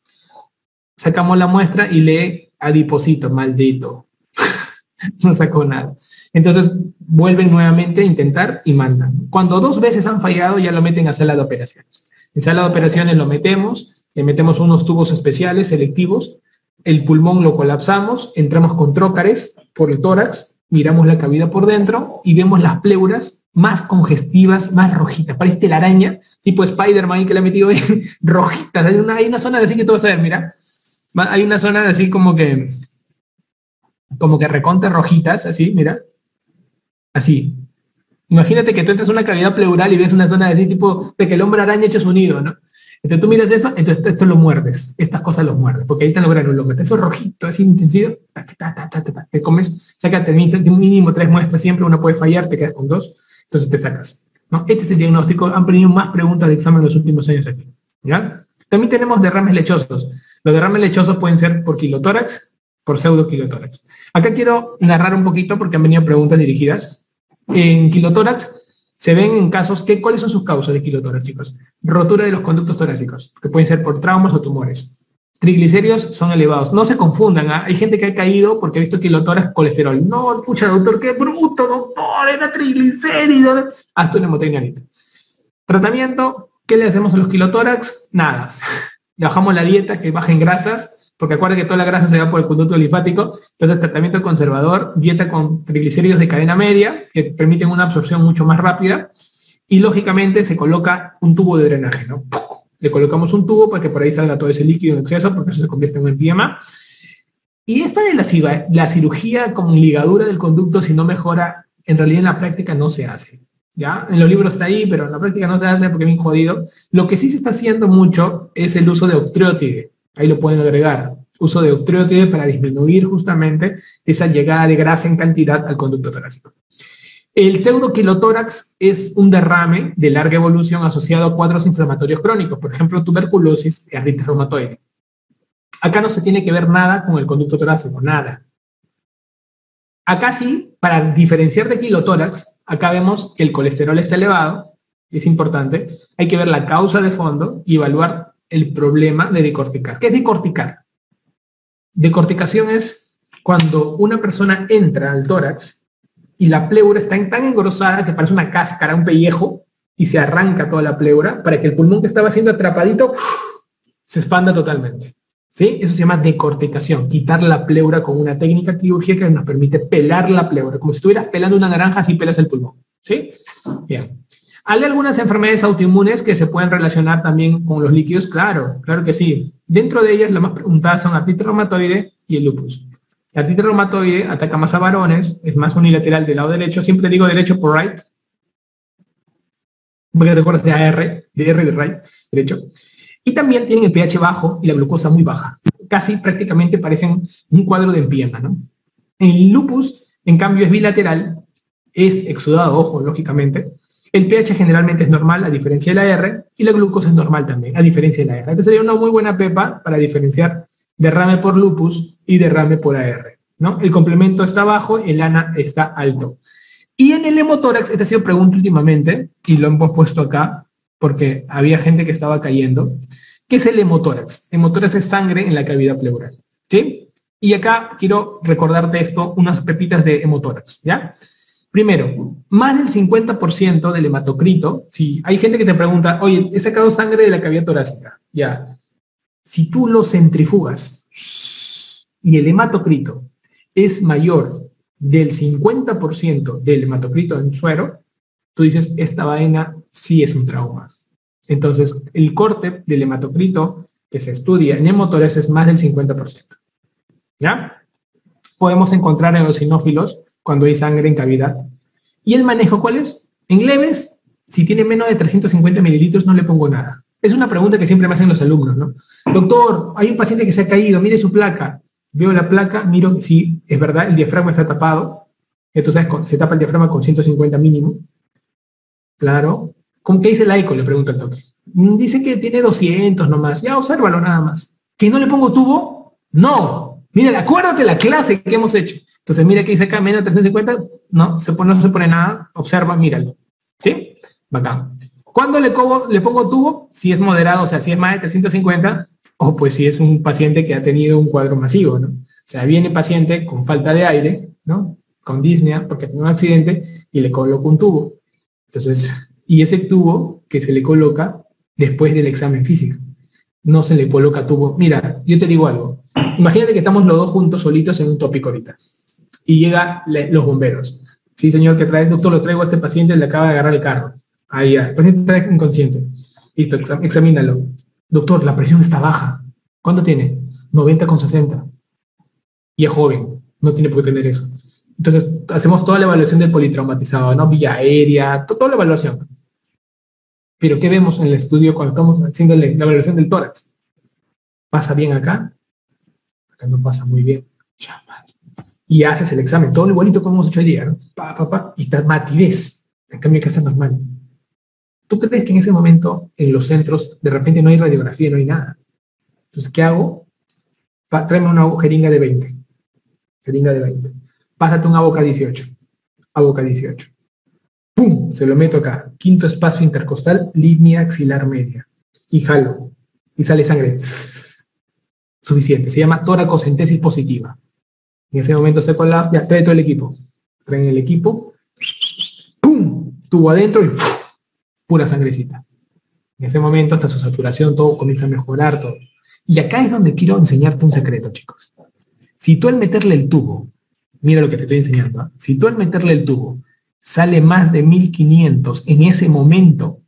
Sacamos la muestra y lee adiposito, maldito. No sacó nada. Entonces vuelven nuevamente a intentar y mandan. Cuando 2 veces han fallado, ya lo meten a sala de operaciones. En sala de operaciones lo metemos, le metemos unos tubos especiales, selectivos, el pulmón lo colapsamos, entramos con trócares por el tórax, miramos la cavidad por dentro y vemos las pleuras más congestivas, más rojitas. Parece telaraña, tipo Spider-Man que le ha metido rojitas. Hay una zona de así que tú vas a ver, mira. Hay una zona de así como que recontra rojitas, así, mira. Así. Imagínate que tú entras a una cavidad pleural y ves una zona de así, tipo de que el hombre araña hecho su nido, ¿no? Entonces tú miras eso, entonces esto lo muerdes, estas cosas los muerdes, porque ahí están los granulomas, eso rojito, así intensivo, te comes, sácate mínimo 3 muestras siempre, una puede fallar, te quedas con 2, entonces te sacas, ¿no? Este es el diagnóstico, han venido más preguntas de examen en los últimos años aquí, ¿ya? También tenemos derrames lechosos, los derrames lechosos pueden ser por quilotórax, por pseudoquilotórax. Acá quiero narrar un poquito porque han venido preguntas dirigidas. En quilotórax se ven en casos ¿cuáles son sus causas de quilotórax, chicos? Rotura de los conductos torácicos, que pueden ser por traumas o tumores. Triglicéridos son elevados. No se confundan, ¿eh? Hay gente que ha caído porque ha visto quilotórax, colesterol. No, pucha, doctor, qué bruto, doctor, era triglicéridos. Hasta una hemotecnia. Tratamiento, ¿qué le hacemos a los quilotórax? Nada. Le bajamos la dieta, que bajen grasas, porque acuérdense que toda la grasa se va por el conducto linfático. Entonces, tratamiento conservador, dieta con triglicéridos de cadena media, que permiten una absorción mucho más rápida, y lógicamente se coloca un tubo de drenaje, ¿no? Le colocamos un tubo para que por ahí salga todo ese líquido en exceso, porque eso se convierte en un empiema. Y esta de la cirugía con ligadura del conducto, si no mejora, en realidad en la práctica no se hace. ¿Ya? En los libros está ahí, pero en la práctica no se hace porque es bien jodido. Lo que sí se está haciendo mucho es el uso de octreotide. Ahí lo pueden agregar. Uso de octreotide para disminuir justamente esa llegada de grasa en cantidad al conducto torácico. El pseudoquilotórax es un derrame de larga evolución asociado a cuadros inflamatorios crónicos, por ejemplo, tuberculosis y artritis reumatoide. Acá no se tiene que ver nada con el conducto torácico, nada. Acá sí, para diferenciar de quilotórax, acá vemos que el colesterol está elevado, es importante, hay que ver la causa de fondo y evaluar el problema de decorticar. ¿Qué es decorticar? Decorticación es cuando una persona entra al tórax y la pleura está tan engrosada que parece una cáscara, un pellejo, y se arranca toda la pleura para que el pulmón que estaba siendo atrapadito se expanda totalmente. ¿Sí? Eso se llama decorticación, quitar la pleura con una técnica quirúrgica que nos permite pelar la pleura, como si estuvieras pelando una naranja, así pelas el pulmón. ¿Sí? Bien. ¿Hay algunas enfermedades autoinmunes que se pueden relacionar también con los líquidos? Claro, claro que sí. Dentro de ellas, las más preguntadas son artritis reumatoide y el lupus. La artritis reumatoide ataca más a varones, es más unilateral del lado derecho. Siempre digo derecho por right, porque te acuerdas de AR, de R de right, derecho. Y también tienen el pH bajo y la glucosa muy baja. Casi prácticamente parecen un cuadro de empiema, ¿no? El lupus, en cambio, es bilateral, es exudado, ojo, lógicamente. El pH generalmente es normal, a diferencia de la R, y la glucosa es normal también, a diferencia de la R. Esta sería una muy buena pepa para diferenciar derrame por lupus y derrame por AR, ¿no? El complemento está bajo, el ANA está alto. Y en el hemotórax, esta ha sido pregunta últimamente, y lo hemos puesto acá, porque había gente que estaba cayendo. ¿Qué es el hemotórax? Hemotórax es sangre en la cavidad pleural, ¿sí? Y acá quiero recordarte esto, unas pepitas de hemotórax, ¿ya? Primero, más del 50% del hematocrito, si hay gente que te pregunta, oye, he sacado sangre de la cavidad torácica, ya. Si tú lo centrifugas y el hematocrito es mayor del 50% del hematocrito en suero, tú dices, esta vaina sí es un trauma. Entonces, el corte del hematocrito que se estudia en hemotórax es más del 50%. ¿Ya? Podemos encontrar eosinófilos cuando hay sangre en cavidad. ¿Y el manejo cuál es? En leves, si tiene menos de 350 mililitros, no le pongo nada. Es una pregunta que siempre me hacen los alumnos, ¿no? Doctor, hay un paciente que se ha caído, mire su placa. Veo la placa, miro si es verdad, el diafragma está tapado. Tú sabes, se tapa el diafragma con 150 mínimo. Claro. ¿Con qué dice la eco? Le pregunto al toque. Dice que tiene 200 nomás. Ya, obsérvalo nada más. ¿Que no le pongo tubo? No. Mira, acuérdate la clase que hemos hecho. Entonces, mira que dice acá, menos de 350. No, no se pone nada. Observa, míralo. ¿Sí? Bacán. ¿Cuándo le pongo tubo? Si es moderado, o sea, si es más de 350, o pues si es un paciente que ha tenido un cuadro masivo, ¿no? O sea, viene paciente con falta de aire, ¿no? Con disnea, porque tiene un accidente, y le coloco un tubo. Entonces, y ese tubo que se le coloca después del examen físico. No se le coloca tubo. Mira, yo te digo algo. Imagínate que estamos los dos juntos solitos en un tópico ahorita. Y llega los bomberos. Sí, señor, ¿qué trae? Doctor, lo traigo a este paciente, le acaba de agarrar el carro. Ahí ya. El paciente está inconsciente. Listo, examínalo. Doctor, la presión está baja. ¿Cuánto tiene? 90,60. Y es joven. No tiene por qué tener eso. Entonces, hacemos toda la evaluación del politraumatizado, ¿no? Vía aérea, toda la evaluación. Pero ¿qué vemos en el estudio cuando estamos haciendo la evaluación del tórax? ¿Pasa bien acá? Acá no pasa muy bien. Y haces el examen, todo igualito como hemos hecho hoy día, ¿no? Y está matidez. En cambio, acá está normal. ¿Tú crees que en ese momento, en los centros, de repente no hay radiografía, no hay nada? Entonces, ¿qué hago? Tráeme una jeringa de 20. Jeringa de 20. Pásate un ABOCA 18. ABOCA 18. ¡Pum! Se lo meto acá. Quinto espacio intercostal, línea axilar media. Y jalo. Y sale sangre. Suficiente. Se llama toracocentesis positiva. En ese momento seco al lado. Ya, trae todo el equipo. Traen el equipo. ¡Pum! Tubo adentro y ¡pum! Pura sangrecita. En ese momento, hasta su saturación, todo comienza a mejorar, todo. Y acá es donde quiero enseñarte un secreto, chicos. Si tú al meterle el tubo, mira lo que te estoy enseñando, ¿eh? Si tú al meterle el tubo sale más de 1500 en ese momento,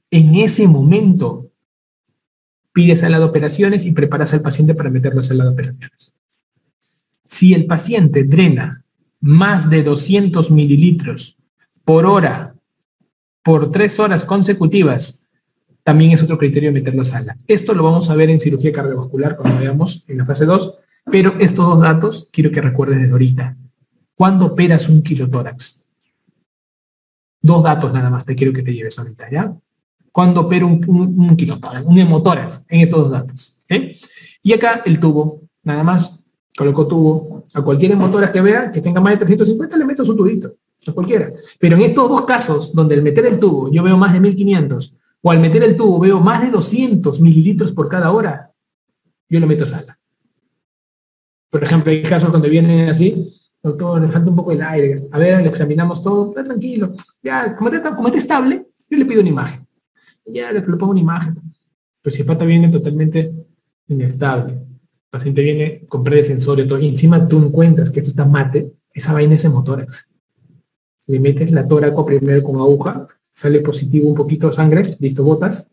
pides sala de operaciones y preparas al paciente para meterlo a sala de operaciones. Si el paciente drena más de 200 mililitros por hora, por 3 horas consecutivas, también es otro criterio de meterlo a sala. Esto lo vamos a ver en cirugía cardiovascular cuando veamos en la fase 2, pero estos dos datos quiero que recuerdes desde ahorita. ¿Cuándo operas un kilotórax? 2 datos nada más te quiero que te lleves ahorita, ¿ya? ¿Cuándo opero un kilotórax, un hemotórax? En estos 2 datos. ¿Okay? Y acá el tubo, nada más, coloco tubo. A cualquier hemotórax que vea, que tenga más de 350, le meto su tubito. A cualquiera. Pero en estos 2 casos, donde al meter el tubo yo veo más de 1500, o al meter el tubo veo más de 200 mililitros por cada hora, yo lo meto a sala. Por ejemplo, hay casos donde vienen así, doctor, le falta un poco el aire, a ver, le examinamos todo, está tranquilo, ya, como está estable, yo le pido una imagen, ya le pongo una imagen, pero si el pata viene totalmente inestable, el paciente viene con predecensor y todo, y encima tú encuentras que esto está mate, esa vaina es hemotórax. Le metes la tóraco primero con aguja, sale positivo un poquito de sangre, listo, botas,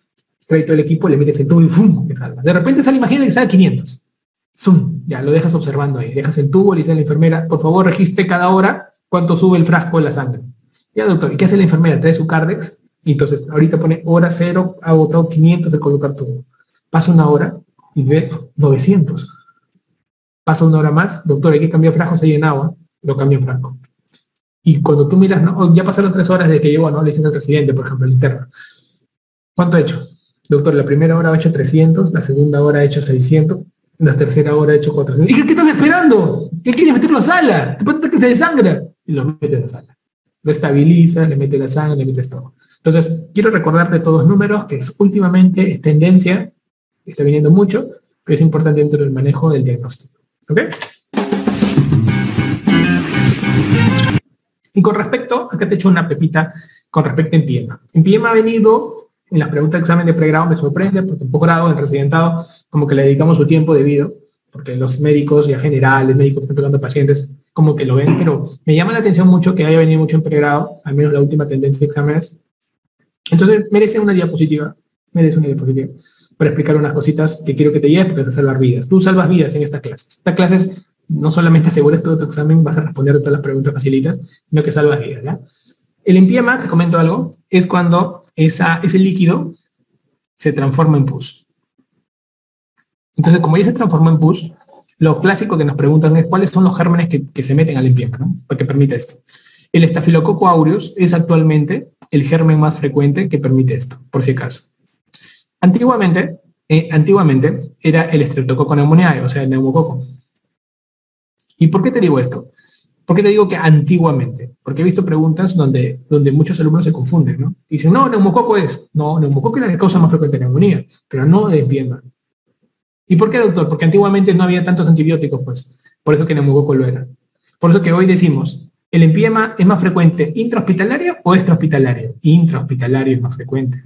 trae todo el equipo, le metes el tubo y ¡fum! Que salga. De repente sale, imagínate que sale 500. ¡Zum! Ya, lo dejas observando ahí. Dejas el tubo, le dice a la enfermera, por favor, registre cada hora cuánto sube el frasco de la sangre. Ya, doctor, ¿y qué hace la enfermera? Trae su Cardex, y entonces ahorita pone hora 0, ha agotado 500 de colocar tubo. Pasa una hora y ve 900. Pasa una hora más, doctor, hay que cambiar frasco, se llena agua, lo cambia en frasco. Y cuando tú miras, ¿no? Ya pasaron 3 horas de que llegó, ¿no? Le dicen al residente, por ejemplo, el interno. ¿Cuánto ha hecho? Doctor, la primera hora ha hecho 300, la segunda hora ha hecho 600, la tercera hora ha hecho 400. ¿Y qué estás esperando? ¿Qué quieres meterlo a sala? ¿Te pasa que se desangra? Y lo metes a sala. Lo estabilizas, le metes la sangre, le metes todo. Entonces, quiero recordarte todos los números, que es últimamente es tendencia, está viniendo mucho, pero es importante dentro del manejo del diagnóstico. ¿Ok? Y con respecto, acá te he hecho una pepita con respecto a empiema. Empiema ha venido, en las preguntas de examen de pregrado me sorprende, porque en posgrado, en residentado, como que le dedicamos su tiempo debido, porque los médicos ya generales, médicos que están tratando pacientes, como que lo ven, pero me llama la atención mucho que haya venido mucho en pregrado, al menos la última tendencia de exámenes. Entonces, merece una diapositiva, para explicar unas cositas que quiero que te lleves porque vas a salvar vidas. Tú salvas vidas en estas clases. Estas clases no solamente aseguras todo tu examen, vas a responder todas las preguntas facilitas, sino que salvas vidas, ¿ya? El empiema, te comento algo, es cuando ese líquido se transforma en pus. Entonces, como ya se transformó en pus, lo clásico que nos preguntan es cuáles son los gérmenes que se meten al empiema, ¿no? Para que permita esto. El Staphylococcus aureus es actualmente el germen más frecuente que permite esto, por si acaso. Antiguamente era el Streptococcus pneumoniae, o sea, el neumococo. ¿Y por qué te digo esto? ¿Por qué te digo que antiguamente? Porque he visto preguntas donde muchos alumnos se confunden, ¿no? Dicen, no, neumococo es. No, neumococo es la causa más frecuente de neumonía, pero no de empiema. ¿Y por qué, doctor? Porque antiguamente no había tantos antibióticos, pues. Por eso que neumococo lo era. Por eso que hoy decimos, ¿el empiema es más frecuente intrahospitalario o extrahospitalario? Intrahospitalario es más frecuente.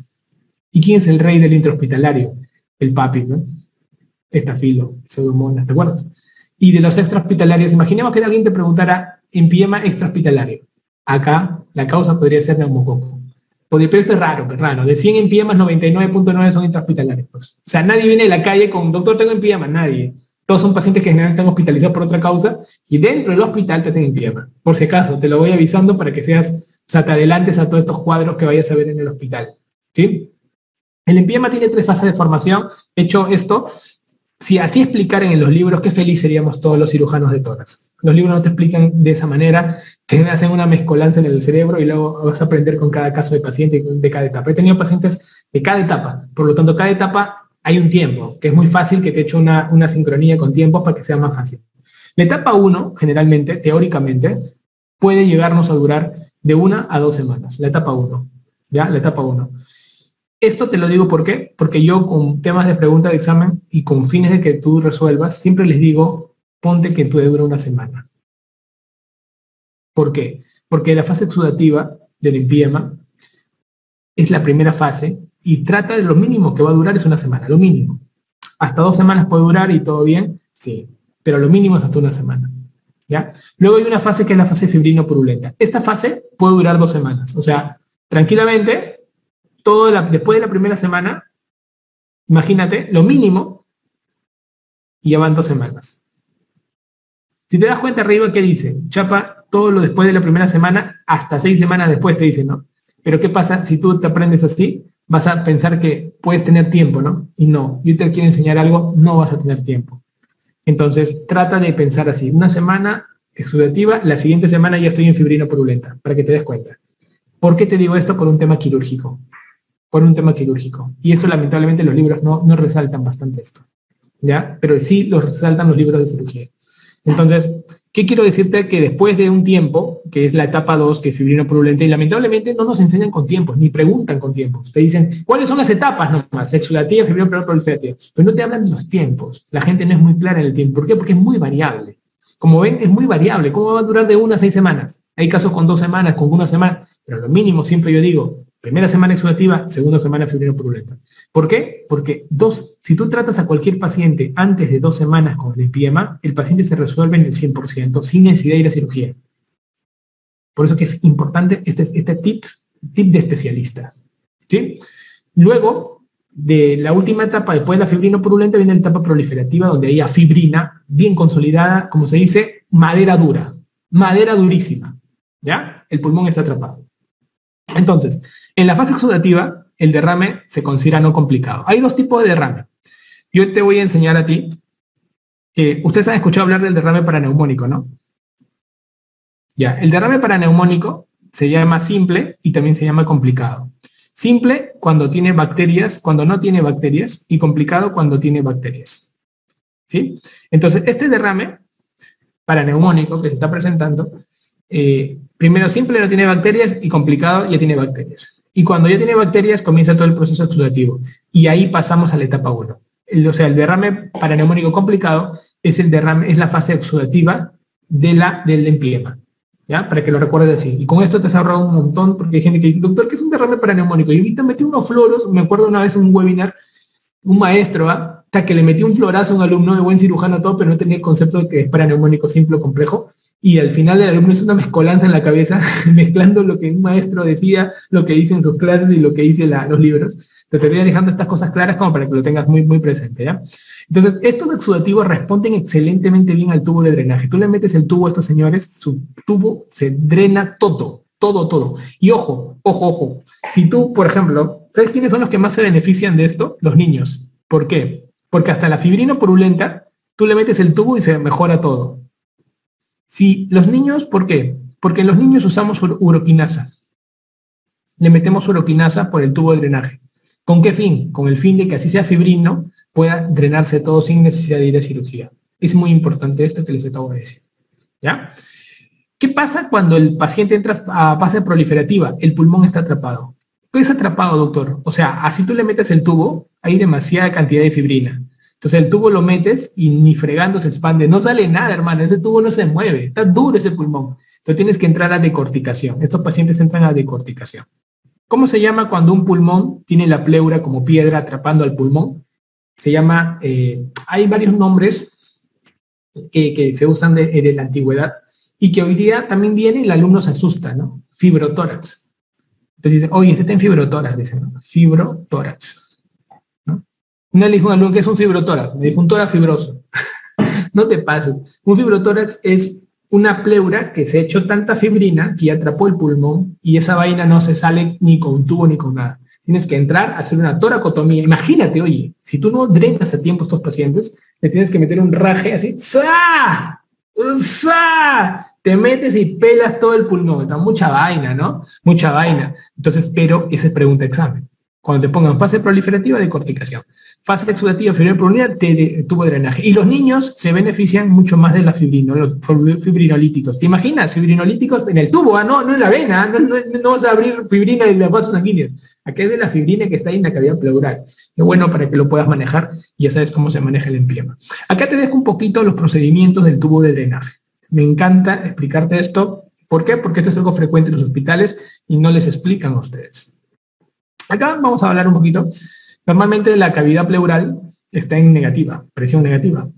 ¿Y quién es el rey del intrahospitalario? El papi, ¿no? Estafilo, Pseudomonas, ¿te acuerdas? Y de los extrahospitalarios, imaginemos que alguien te preguntara empiema extrahospitalario. Acá la causa podría ser neumococo. Pero esto es raro. De 100 empiemas, 99.9 son intrahospitalarios. Pues. O sea, nadie viene de la calle con, doctor, tengo empiema, nadie. Todos son pacientes que generalmente están hospitalizados por otra causa y dentro del hospital te hacen empiema. Por si acaso, te lo voy avisando para que seas, o sea, te adelantes a todos estos cuadros que vayas a ver en el hospital. ¿Sí? El empiema tiene 3 fases de formación. Hecho esto, si así explicaran en los libros, qué feliz seríamos todos los cirujanos de tórax. Los libros no te explican de esa manera, te hacen una mezcolanza en el cerebro y luego vas a aprender con cada caso de paciente de cada etapa. He tenido pacientes de cada etapa, por lo tanto, cada etapa hay un tiempo, que es muy fácil que te eche una sincronía con tiempos para que sea más fácil. La etapa 1, generalmente, teóricamente, puede llegarnos a durar de 1 a 2 semanas. La etapa 1, ¿ya? La etapa 1. Esto te lo digo ¿por qué? Porque yo con temas de pregunta de examen y con fines de que tú resuelvas, siempre les digo, ponte que te dura 1 semana. ¿Por qué? Porque la fase exudativa del empiema es la primera fase y trata de lo mínimo que va a durar es 1 semana, lo mínimo. Hasta 2 semanas puede durar y todo bien, sí, pero lo mínimo es hasta 1 semana. ¿Ya? Luego hay una fase que es la fase fibrino-purulenta. Esta fase puede durar 2 semanas, o sea, tranquilamente, después de la primera semana, imagínate, lo mínimo, y ya van 2 semanas. Si te das cuenta arriba, ¿qué dice? Chapa todo lo después de la primera semana, hasta 6 semanas después te dice, ¿no? Pero ¿qué pasa si tú te aprendes así? Vas a pensar que puedes tener tiempo, ¿no? Y no, yo te quiero enseñar algo, no vas a tener tiempo. Entonces, trata de pensar así. 1 semana exudativa, la siguiente semana ya estoy en fibrino purulenta, para que te des cuenta. ¿Por qué te digo esto? Por un tema quirúrgico. Por un tema quirúrgico. Y esto lamentablemente los libros no resaltan bastante esto. ¿Ya? Pero sí lo resaltan los libros de cirugía. Entonces, ¿qué quiero decirte? Que después de un tiempo, que es la etapa 2, que es fibrino purulenta, y lamentablemente no nos enseñan con tiempos, ni preguntan con tiempos. Te dicen, ¿cuáles son las etapas nomás? Exudativa, fibrino proliferativa. Pero no te hablan de los tiempos. La gente no es muy clara en el tiempo. ¿Por qué? Porque es muy variable. Como ven, es muy variable. ¿Cómo va a durar de 1 a 6 semanas? Hay casos con 2 semanas, con 1 semana. Pero lo mínimo, siempre yo digo, primera semana exudativa, segunda semana fibrino purulenta. ¿Por qué? Porque si tú tratas a cualquier paciente antes de 2 semanas con el empiema, el paciente se resuelve en el 100%, sin necesidad de ir a cirugía. Por eso que es importante este tip de especialista. ¿Sí? Luego, de la última etapa, después de la fibrino purulenta, viene la etapa proliferativa, donde hay fibrina bien consolidada, como se dice, madera dura, madera durísima. ¿Ya? El pulmón está atrapado. Entonces, en la fase exudativa, el derrame se considera no complicado. Hay 2 tipos de derrame. Yo te voy a enseñar a ti que ustedes han escuchado hablar del derrame paraneumónico, ¿no? Ya, el derrame paraneumónico se llama simple y también se llama complicado. Simple cuando tiene bacterias, cuando no tiene bacterias, y complicado cuando tiene bacterias. ¿Sí? Entonces, este derrame paraneumónico que se está presentando, primero simple no tiene bacterias y complicado ya tiene bacterias. Y cuando ya tiene bacterias comienza todo el proceso exudativo. Y ahí pasamos a la etapa 1. O sea, el derrame paraneumónico complicado es la fase exudativa del empiema. ¿Ya? Para que lo recuerdes así. Y con esto te has ahorrado un montón, porque hay gente que dice, doctor, ¿qué es un derrame paraneumónico? Y ahorita metí unos floros, me acuerdo una vez en un webinar, un maestro, hasta que le metí un florazo a un alumno de buen cirujano todo, pero no tenía el concepto de que es paraneumónico simple o complejo. Y al final el alumno es una mezcolanza en la cabeza, mezclando lo que un maestro decía, lo que dice en sus clases y lo que dice los libros. Te voy dejando estas cosas claras como para que lo tengas muy, muy presente, ¿ya? Entonces, estos exudativos responden excelentemente bien al tubo de drenaje. Tú le metes el tubo a estos señores, su tubo se drena todo, todo, todo. Y ojo, ojo, ojo. Si tú, por ejemplo, ¿sabes quiénes son los que más se benefician de esto? Los niños. ¿Por qué? Porque hasta la fibrina purulenta, tú le metes el tubo y se mejora todo. Si los niños, ¿por qué? Porque en los niños usamos uroquinasa. Le metemos uroquinasa por el tubo de drenaje. ¿Con qué fin? Con el fin de que así sea fibrino, pueda drenarse todo sin necesidad de ir a cirugía. Es muy importante esto que les acabo de decir. ¿Ya? ¿Qué pasa cuando el paciente entra a fase proliferativa? El pulmón está atrapado. ¿Qué es atrapado, doctor? O sea, así tú le metes el tubo, hay demasiada cantidad de fibrina. Entonces el tubo lo metes y ni fregando se expande. No sale nada, hermano. Ese tubo no se mueve. Está duro ese pulmón. Entonces tienes que entrar a decorticación. Estos pacientes entran a decorticación. ¿Cómo se llama cuando un pulmón tiene la pleura como piedra atrapando al pulmón? Se llama, hay varios nombres que se usan de la antigüedad y que hoy día también viene y el alumno se asusta, ¿no? Fibrotórax. Entonces dice, oye, este está en fibrotórax, dicen, ¿no? Fibrotórax. ¿No? Una le dijo a un alumno que es un fibrotórax, me dijo un tórax fibroso. No te pases. Un fibrotórax es una pleura que se ha hecho tanta fibrina que atrapó el pulmón y esa vaina no se sale ni con tubo ni con nada. Tienes que entrar a hacer una toracotomía. Imagínate, oye, si tú no drenas a tiempo a estos pacientes, le tienes que meter un raje así, ¡za! ¡za! Te metes y pelas todo el pulmón. Está mucha vaina, ¿no? Mucha vaina. Entonces, pero esa es pregunta examen. Cuando te pongan fase proliferativa, decorticación. Fase exudativa, fibrina pulmonar, tubo de drenaje. Y los niños se benefician mucho más de la fibrina, los fibrinolíticos. ¿Te imaginas? Fibrinolíticos en el tubo, no en la vena, no vas a abrir fibrina de los vasos sanguíneos. Aquí es de la fibrina que está ahí en la cavidad pleural. Es bueno para que lo puedas manejar y ya sabes cómo se maneja el empiema. Acá te dejo un poquito los procedimientos del tubo de drenaje. Me encanta explicarte esto. ¿Por qué? Porque esto es algo frecuente en los hospitales y no les explican a ustedes. Acá vamos a hablar un poquito. Normalmente la cavidad pleural está en negativa, presión negativa.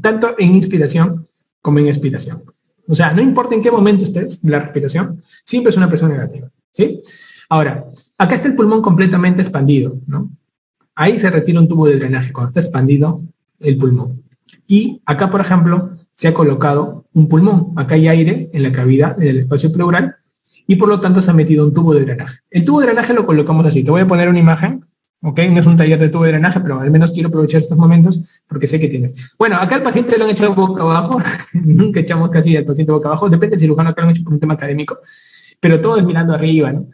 Tanto en inspiración como en expiración. O sea, no importa en qué momento estés de la respiración, siempre es una presión negativa. ¿Sí? Ahora, acá está el pulmón completamente expandido, ¿no? Ahí se retira un tubo de drenaje cuando está expandido el pulmón. Y acá, por ejemplo, se ha colocado un pulmón. Acá hay aire en la cavidad del espacio pleural y por lo tanto se ha metido un tubo de drenaje. El tubo de drenaje lo colocamos así. Te voy a poner una imagen, ¿ok? No es un taller de tubo de drenaje, pero al menos quiero aprovechar estos momentos porque sé que tienes. Bueno, acá al paciente lo han echado boca abajo. Nunca echamos casi al paciente boca abajo. Depende del cirujano, acá lo han hecho por un tema académico, pero todo es mirando arriba, ¿no?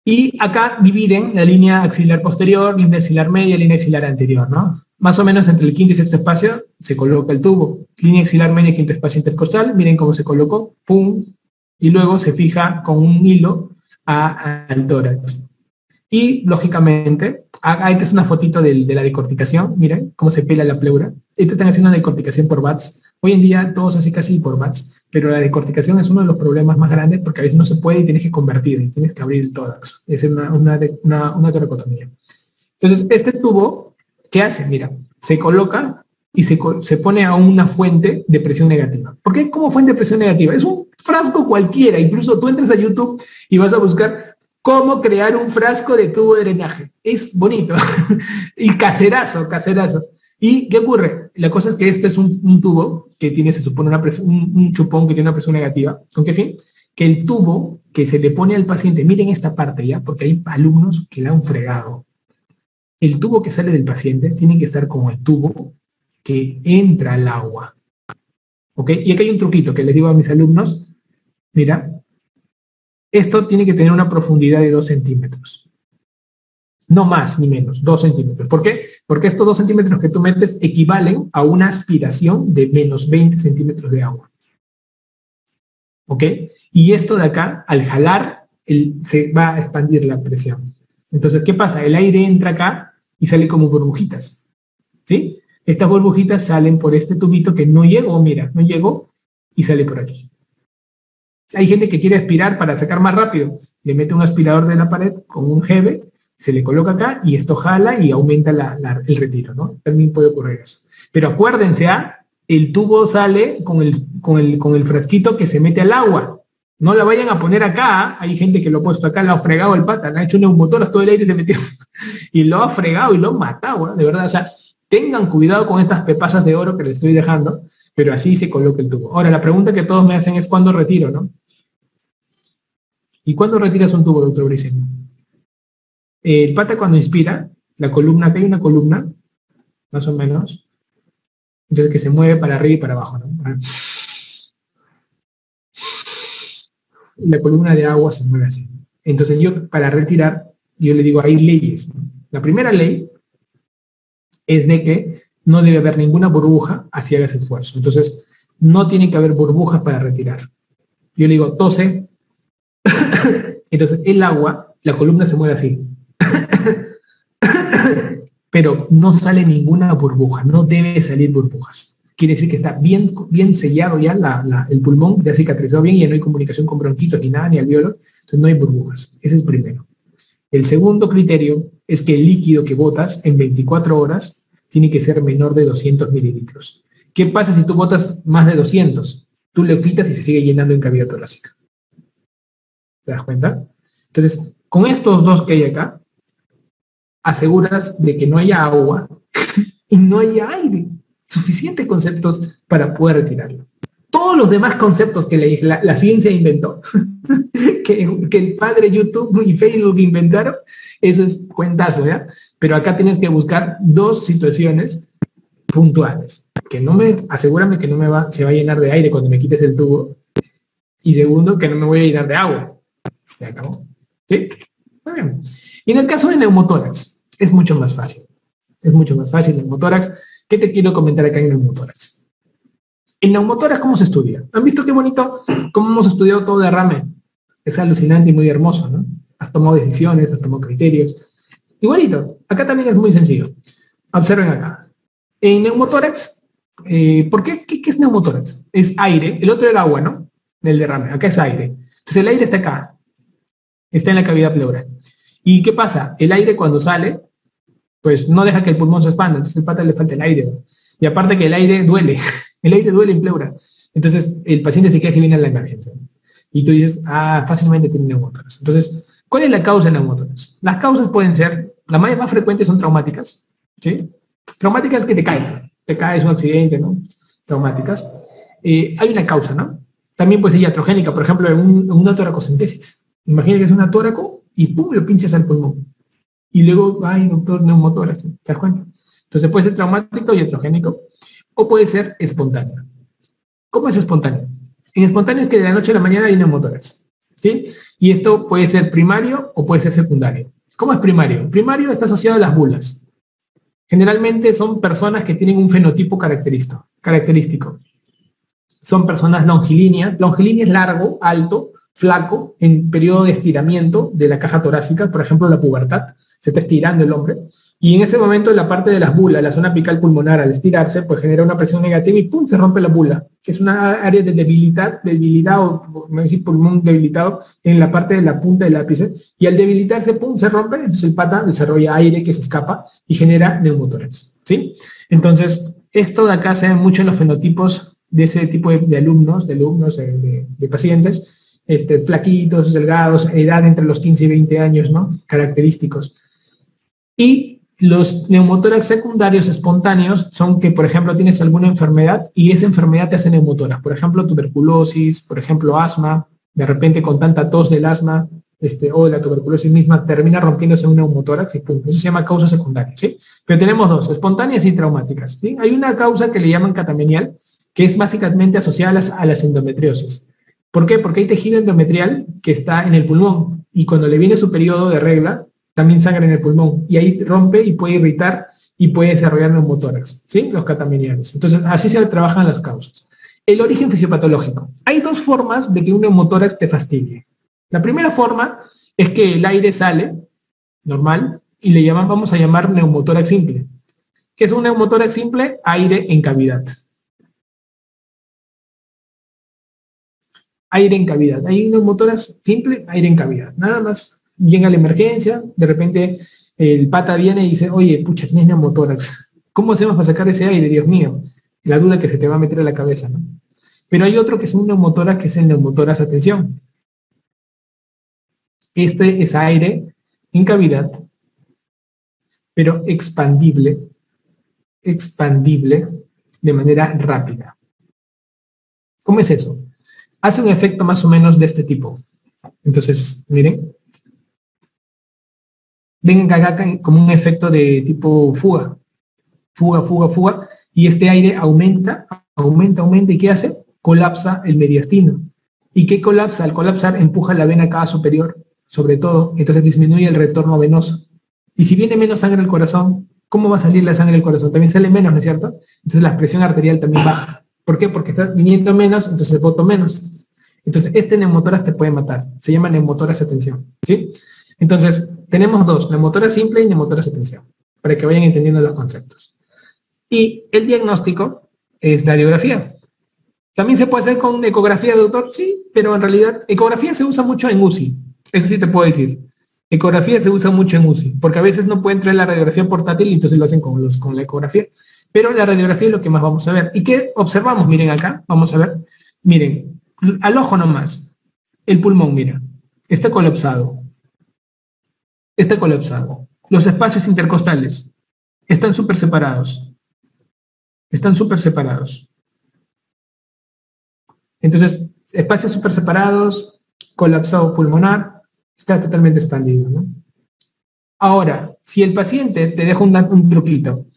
Y acá dividen la línea axilar posterior, línea axilar media, línea axilar anterior, ¿no? Más o menos entre el quinto y sexto espacio se coloca el tubo. Línea axilar media, quinto espacio intercostal, miren cómo se colocó, pum, y luego se fija con un hilo al tórax. Y, lógicamente, esta es una fotito de la decorticación, miren cómo se pela la pleura. Esta están haciendo una decorticación por VATS. Hoy en día todos así casi por VATS, pero la decorticación es uno de los problemas más grandes porque a veces no se puede y tienes que convertir, y tienes que abrir el tórax. Es una toracotomía. Entonces, este tubo, ¿qué hace? Mira, se coloca y se pone a una fuente de presión negativa. ¿Por qué como fuente de presión negativa? Es un frasco cualquiera, incluso tú entras a YouTube y vas a buscar cómo crear un frasco de tubo de drenaje. Es bonito. Y caserazo. ¿Y qué ocurre? La cosa es que esto es un tubo que tiene, se supone, un chupón que tiene una presión negativa. ¿Con qué fin? Que el tubo que se le pone al paciente, miren esta parte ya, porque hay alumnos que la han fregado. El tubo que sale del paciente tiene que estar como el tubo que entra al agua. ¿Ok? Y aquí hay un truquito que les digo a mis alumnos. Mira, esto tiene que tener una profundidad de 2 centímetros. No más ni menos, 2 centímetros. ¿Por qué? Porque estos 2 centímetros que tú metes equivalen a una aspiración de menos 20 centímetros de agua. ¿Ok? Y esto de acá, al jalar, se va a expandir la presión. Entonces, ¿qué pasa? El aire entra acá y sale como burbujitas. ¿Sí? Estas burbujitas salen por este tubito que no llegó, mira, no llegó y sale por aquí. Hay gente que quiere aspirar para sacar más rápido. Le mete un aspirador de la pared con un jeve, se le coloca acá y esto jala y aumenta el retiro, ¿no? También puede ocurrir eso. Pero acuérdense, el tubo sale con el frasquito que se mete al agua. No la vayan a poner acá, hay gente que lo ha puesto acá, lo ha fregado el pata, le ha hecho un neumotórax, todo el aire se metió y lo ha fregado y lo ha matado, de verdad, o sea, tengan cuidado con estas pepasas de oro que les estoy dejando, pero así se coloca el tubo. Ahora, la pregunta que todos me hacen es ¿cuándo retiro, no? ¿Y cuándo retiras un tubo, doctor Briceño? El pata cuando inspira, la columna, acá hay una columna, más o menos, entonces que se mueve para arriba y para abajo, ¿no? La columna de agua se mueve así. Entonces yo, para retirar, yo le digo, hay leyes, ¿no? La primera ley es de que no debe haber ninguna burbuja así hagas esfuerzo. Entonces, no tiene que haber burbujas para retirar. Yo le digo, tose, entonces el agua, la columna se mueve así. Pero no sale ninguna burbuja, no debe salir burbujas. Quiere decir que está bien, bien sellado ya el pulmón, ya cicatrizó bien y ya no hay comunicación con bronquitos ni nada, ni alveolos, entonces no hay burbujas. Ese es el primero. El segundo criterio es que el líquido que botas en 24 horas tiene que ser menor de 200 mililitros. ¿Qué pasa si tú botas más de 200? Tú lo quitas y se sigue llenando en cavidad torácica. ¿Te das cuenta? Entonces, con estos dos que hay acá, aseguras de que no haya agua y no haya aire. Suficientes conceptos para poder retirarlo. Todos los demás conceptos que la ciencia inventó, que el padre YouTube y Facebook inventaron, eso es cuentazo, ¿ya? Pero acá tienes que buscar dos situaciones puntuales. Que no me, asegúrame que no se va a llenar de aire cuando me quites el tubo. Y segundo, que no me voy a llenar de agua. Se acabó. ¿Sí? Muy bien. Y en el caso de neumotórax, es mucho más fácil. Es mucho más fácil el neumotórax. ¿Qué te quiero comentar acá en neumotórax? El neumotórax, ¿cómo se estudia? ¿Han visto qué bonito cómo hemos estudiado todo derrame? Es alucinante y muy hermoso, ¿no? Has tomado decisiones, has tomado criterios. Igualito, acá también es muy sencillo. Observen acá. En neumotórax, ¿por qué? ¿Qué es neumotórax? Es aire, el otro era agua, ¿no? Del derrame, acá es aire. Entonces el aire está acá, está en la cavidad pleural. ¿Y qué pasa? El aire cuando sale, pues no deja que el pulmón se expanda, entonces al pata le falta el aire, ¿no? Y aparte que el aire duele, el aire duele en pleura. Entonces el paciente se queda que viene a la emergencia. Y tú dices, fácilmente tiene neumotórax. Entonces, ¿cuál es la causa de neumotórax? Las causas pueden ser, la más frecuente son traumáticas, ¿sí? Traumáticas que te caes, un accidente, ¿no? Traumáticas. Hay una causa, ¿no? También puede ser iatrogénica, por ejemplo, una toracocentesis. Imagínate que es una tóraco y pum, lo pinchas al pulmón. Y luego, doctor, neumotórax, ¿te das cuenta? Entonces puede ser traumático y iatrogénico, o puede ser espontáneo. ¿Cómo es espontáneo? En espontáneo es que de la noche a la mañana hay neumotórax, ¿sí? Y esto puede ser primario o puede ser secundario. ¿Cómo es primario? Primario está asociado a las bulas. Generalmente son personas que tienen un fenotipo característico. Son personas longilíneas. Longilíneo es largo, alto, flaco, en periodo de estiramiento de la caja torácica, por ejemplo, la pubertad, se está estirando el hombre, y en ese momento la parte de las bulas, la zona apical pulmonar, al estirarse, pues genera una presión negativa y ¡pum!, se rompe la bula, que es una área de debilidad o, me decir, pulmón debilitado en la parte de la punta del ápice, y al debilitarse, ¡pum!, se rompe, entonces el pata desarrolla aire que se escapa y genera neumotórax, ¿sí? Entonces, esto de acá se ve mucho en los fenotipos de ese tipo de alumnos, de pacientes, flaquitos, delgados, edad entre los 15 y 20 años, ¿no? Característicos. Y los neumotórax secundarios espontáneos son que, por ejemplo, tienes alguna enfermedad y esa enfermedad te hace neumotórax. Por ejemplo, tuberculosis, por ejemplo, asma, de repente con tanta tos del asma o de la tuberculosis misma termina rompiéndose un neumotórax y pum, eso se llama causa secundaria, ¿sí? Pero tenemos dos, espontáneas y traumáticas, ¿sí? Hay una causa que le llaman catamenial, que es básicamente asociada a las endometriosis. ¿Por qué? Porque hay tejido endometrial que está en el pulmón y cuando le viene su periodo de regla, también sangra en el pulmón y ahí rompe y puede irritar y puede desarrollar neumotórax, ¿sí? Los catameniales. Entonces, así se trabajan las causas. El origen fisiopatológico. Hay dos formas de que un neumotórax te fastidie. La primera forma es que el aire sale, normal, y vamos a llamar neumotórax simple. ¿Qué es un neumotórax simple? Aire en cavidad. Aire en cavidad. Hay un neumotórax simple, aire en cavidad. Nada más. Llega la emergencia, de repente el pata viene y dice, oye, pucha, tienes neumotórax. ¿Cómo hacemos para sacar ese aire, Dios mío? La duda que se te va a meter a la cabeza, ¿no? Pero hay otro que es un neumotórax, que es el neumotórax, atención, Este es aire en cavidad, pero expandible de manera rápida. ¿Cómo es eso? Hace un efecto más o menos de este tipo. Entonces, miren. Ven acá como un efecto de tipo fuga. Fuga. Y este aire aumenta. ¿Y qué hace? Colapsa el mediastino. ¿Y qué colapsa? Al colapsar empuja la vena cava superior, sobre todo, entonces disminuye el retorno venoso. Y si viene menos sangre al corazón, ¿cómo va a salir la sangre del corazón? También sale menos, ¿no es cierto? Entonces la presión arterial también baja. ¿Por qué? Porque está viniendo menos, entonces boto menos. Entonces este neumotórax te puede matar. Se llama neumotórax de tensión, ¿sí? Entonces, tenemos dos, neumotórax simple y neumotórax de tensión, para que vayan entendiendo los conceptos. Y el diagnóstico es la radiografía. ¿También se puede hacer con ecografía, doctor? Sí, pero en realidad ecografía se usa mucho en UCI. Eso sí te puedo decir. Ecografía se usa mucho en UCI, porque a veces no pueden traer la radiografía portátil y entonces lo hacen con la ecografía. Pero la radiografía es lo que más vamos a ver. ¿Y qué observamos? Miren acá, vamos a ver. Miren, al ojo nomás. El pulmón, mira, está colapsado. Está colapsado. Los espacios intercostales están súper separados. Entonces, espacios súper separados, colapsado pulmonar, está totalmente expandido, ¿no? Ahora, si el paciente, te dejo un truquito,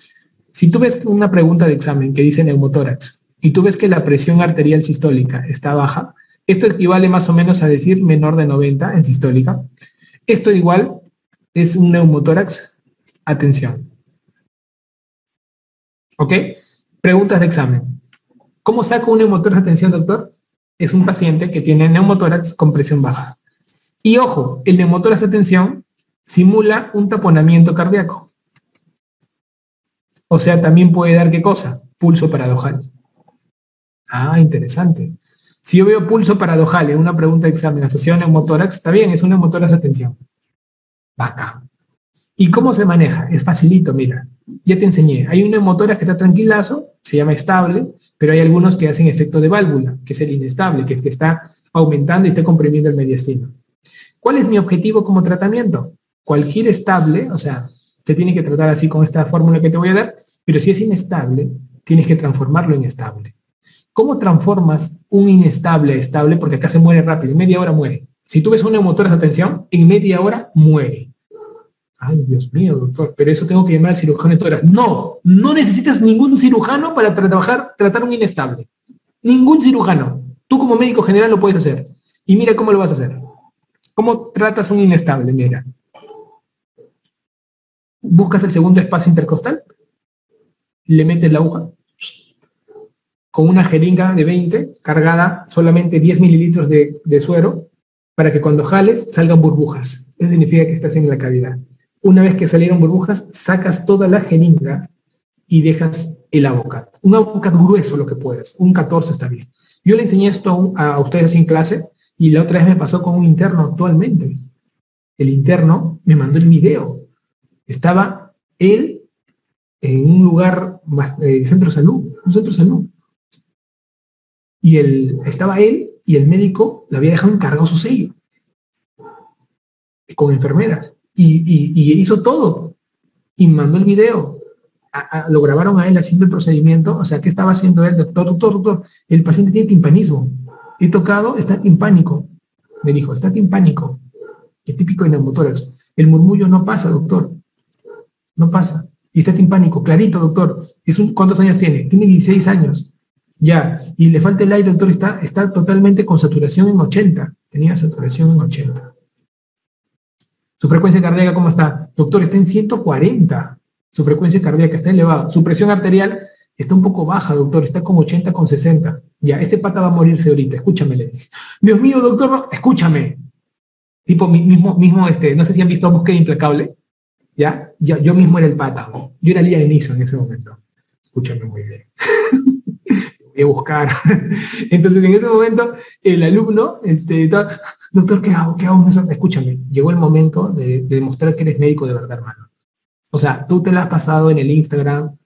si tú ves una pregunta de examen que dice neumotórax y tú ves que la presión arterial sistólica está baja, esto equivale más o menos a decir menor de 90 en sistólica. Esto igual es un neumotórax a tensión. ¿Ok? Preguntas de examen. ¿Cómo saco un neumotórax a tensión, doctor? Es un paciente que tiene neumotórax con presión baja. Y ojo, el neumotórax a tensión simula un taponamiento cardíaco. O sea, también puede dar, ¿qué cosa? Pulso paradojal. Ah, interesante. Si yo veo pulso paradojal en una pregunta de examen asociado a neumotórax, está bien, es un neumotórax a tensión. Vaca. ¿Y cómo se maneja? Es facilito, mira. Ya te enseñé. Hay un neumotórax que está tranquilazo, se llama estable, pero hay algunos que hacen efecto de válvula, que es el inestable, que es que está aumentando y está comprimiendo el mediastino. ¿Cuál es mi objetivo como tratamiento? Cualquier estable, o sea, se tiene que tratar así con esta fórmula que te voy a dar, pero si es inestable, tienes que transformarlo en estable. ¿Cómo transformas un inestable a estable? Porque acá se muere rápido, en media hora muere. Si tú ves un neumotórax de tensión, en media hora muere. Ay, Dios mío, doctor, pero eso tengo que llamar al cirujano de tórax. No, no necesitas ningún cirujano para tratar un inestable. Ningún cirujano. Tú como médico general lo puedes hacer. Y mira cómo lo vas a hacer. ¿Cómo tratas un inestable? Mira. Buscas el segundo espacio intercostal, le metes la aguja, con una jeringa de 20, cargada solamente 10 mililitros de suero, para que cuando jales salgan burbujas. Eso significa que estás en la cavidad. Una vez que salieron burbujas, sacas toda la jeringa y dejas el avocat. Un avocat grueso lo que puedas, un 14 está bien. Yo le enseñé esto a ustedes en clase y la otra vez me pasó con un interno actualmente. El interno me mandó el video. Estaba él en un lugar, centro de salud, un centro de salud. Y estaba él y el médico le había dejado encargado su sello. Con enfermeras. Y hizo todo. Y mandó el video. Lo grabaron a él haciendo el procedimiento. O sea, ¿qué estaba haciendo él? Doctor, el paciente tiene timpanismo. He tocado, está timpánico. Me dijo, está timpánico. Es típico de neumotórax. El murmullo no pasa, doctor. No pasa. Y está timpánico. Clarito, doctor. ¿Cuántos años tiene? Tiene 16 años. Ya. Y le falta el aire, doctor. Está totalmente con saturación en 80. Tenía saturación en 80. Su frecuencia cardíaca, ¿cómo está? Doctor, está en 140. Su frecuencia cardíaca está elevada. Su presión arterial está un poco baja, doctor. Está como 80 con 60. Ya, este pata va a morirse ahorita. Escúchame, le dije. Dios mío, doctor, no. Escúchame. Tipo, mismo, no sé si han visto Búsqueda Implacable. ¿Ya? Yo mismo era el pata, ¿no? Yo era Liam Neeson en ese momento. Escúchame muy bien. Voy a buscar. Entonces, en ese momento, el alumno, doctor, ¿qué hago? Escúchame, llegó el momento de demostrar que eres médico de verdad, hermano. O sea, tú te la has pasado en el Instagram,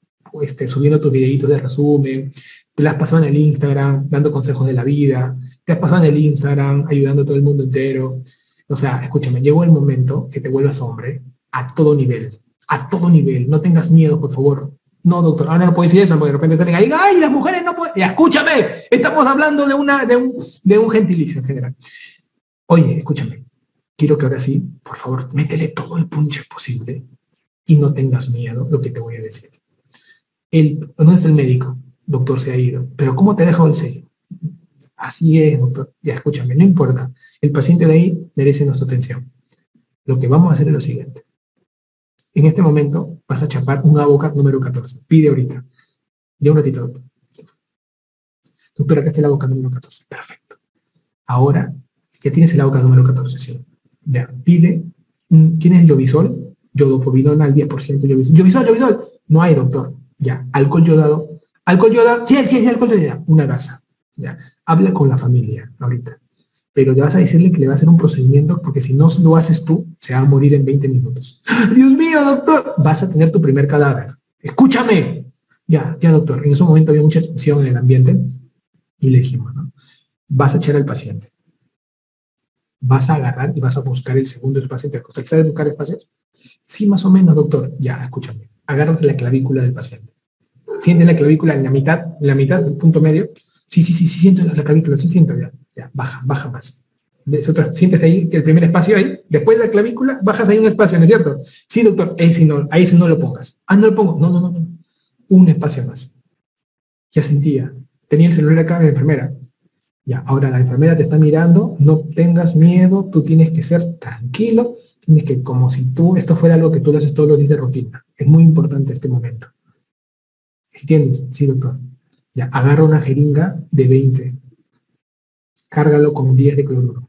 subiendo tus videitos de resumen, te la has pasado en el Instagram dando consejos de la vida, te has pasado en el Instagram ayudando a todo el mundo entero, O sea, escúchame, llegó el momento que te vuelvas hombre a todo nivel. A todo nivel. No tengas miedo, por favor. No, doctor, ahora no puedo decir eso, porque de repente salen ahí, ¡ay, las mujeres no pueden! Ya, escúchame, estamos hablando de un gentilicio en general. Oye, escúchame, quiero que ahora sí, por favor, métele todo el punche posible y no tengas miedo lo que te voy a decir. No es el médico, doctor, se ha ido, pero ¿cómo te ha dejado el sello? Así es, doctor. Ya, escúchame, no importa. El paciente de ahí merece nuestra atención. Lo que vamos a hacer es lo siguiente. En este momento vas a chapar un Avocat número 14. Pide ahorita. Ya un ratito, doctor. Doctor, acá está el Avocat número 14. Perfecto. Ahora, ya tienes el Avocat número 14, ¿sí? Ya, pide. ¿Tienes Yovisol? Yodopovidona al 10%. Yovisol. No hay, doctor. Ya, alcohol yodado. Alcohol yodado. Sí, alcohol yodado. Una gasa. Ya, habla con la familia ahorita. Pero le vas a decirle que le va a hacer un procedimiento porque si no lo haces tú, se va a morir en 20 minutos. ¡Dios mío, doctor! Vas a tener tu primer cadáver. ¡Escúchame! Ya, doctor. En ese momento había mucha tensión en el ambiente y le dijimos, ¿no? Vas a echar al paciente. Vas a agarrar y vas a buscar el segundo del paciente. ¿Usted sabe buscar espacios? Sí, más o menos, doctor. Ya, escúchame. Agárrate la clavícula del paciente. Siente la clavícula en la mitad del punto medio. Sí, siento la clavícula, sí siento ya. Ya, baja más. Sientes ahí que el primer espacio ahí, después de la clavícula, bajas ahí un espacio, ¿no es cierto? Sí, doctor, ahí sí no lo pongas. Ah, no lo pongo. No. Un espacio más. Ya sentía. Tenía el celular acá de la enfermera. Ya, ahora la enfermera te está mirando, no tengas miedo, tú tienes que ser tranquilo, tienes que, como si esto fuera algo que tú lo haces todos los días de rutina. Es muy importante este momento. ¿Entiendes? Sí, doctor. Ya, agarra una jeringa de 20. Cárgalo con 10 de cloruro.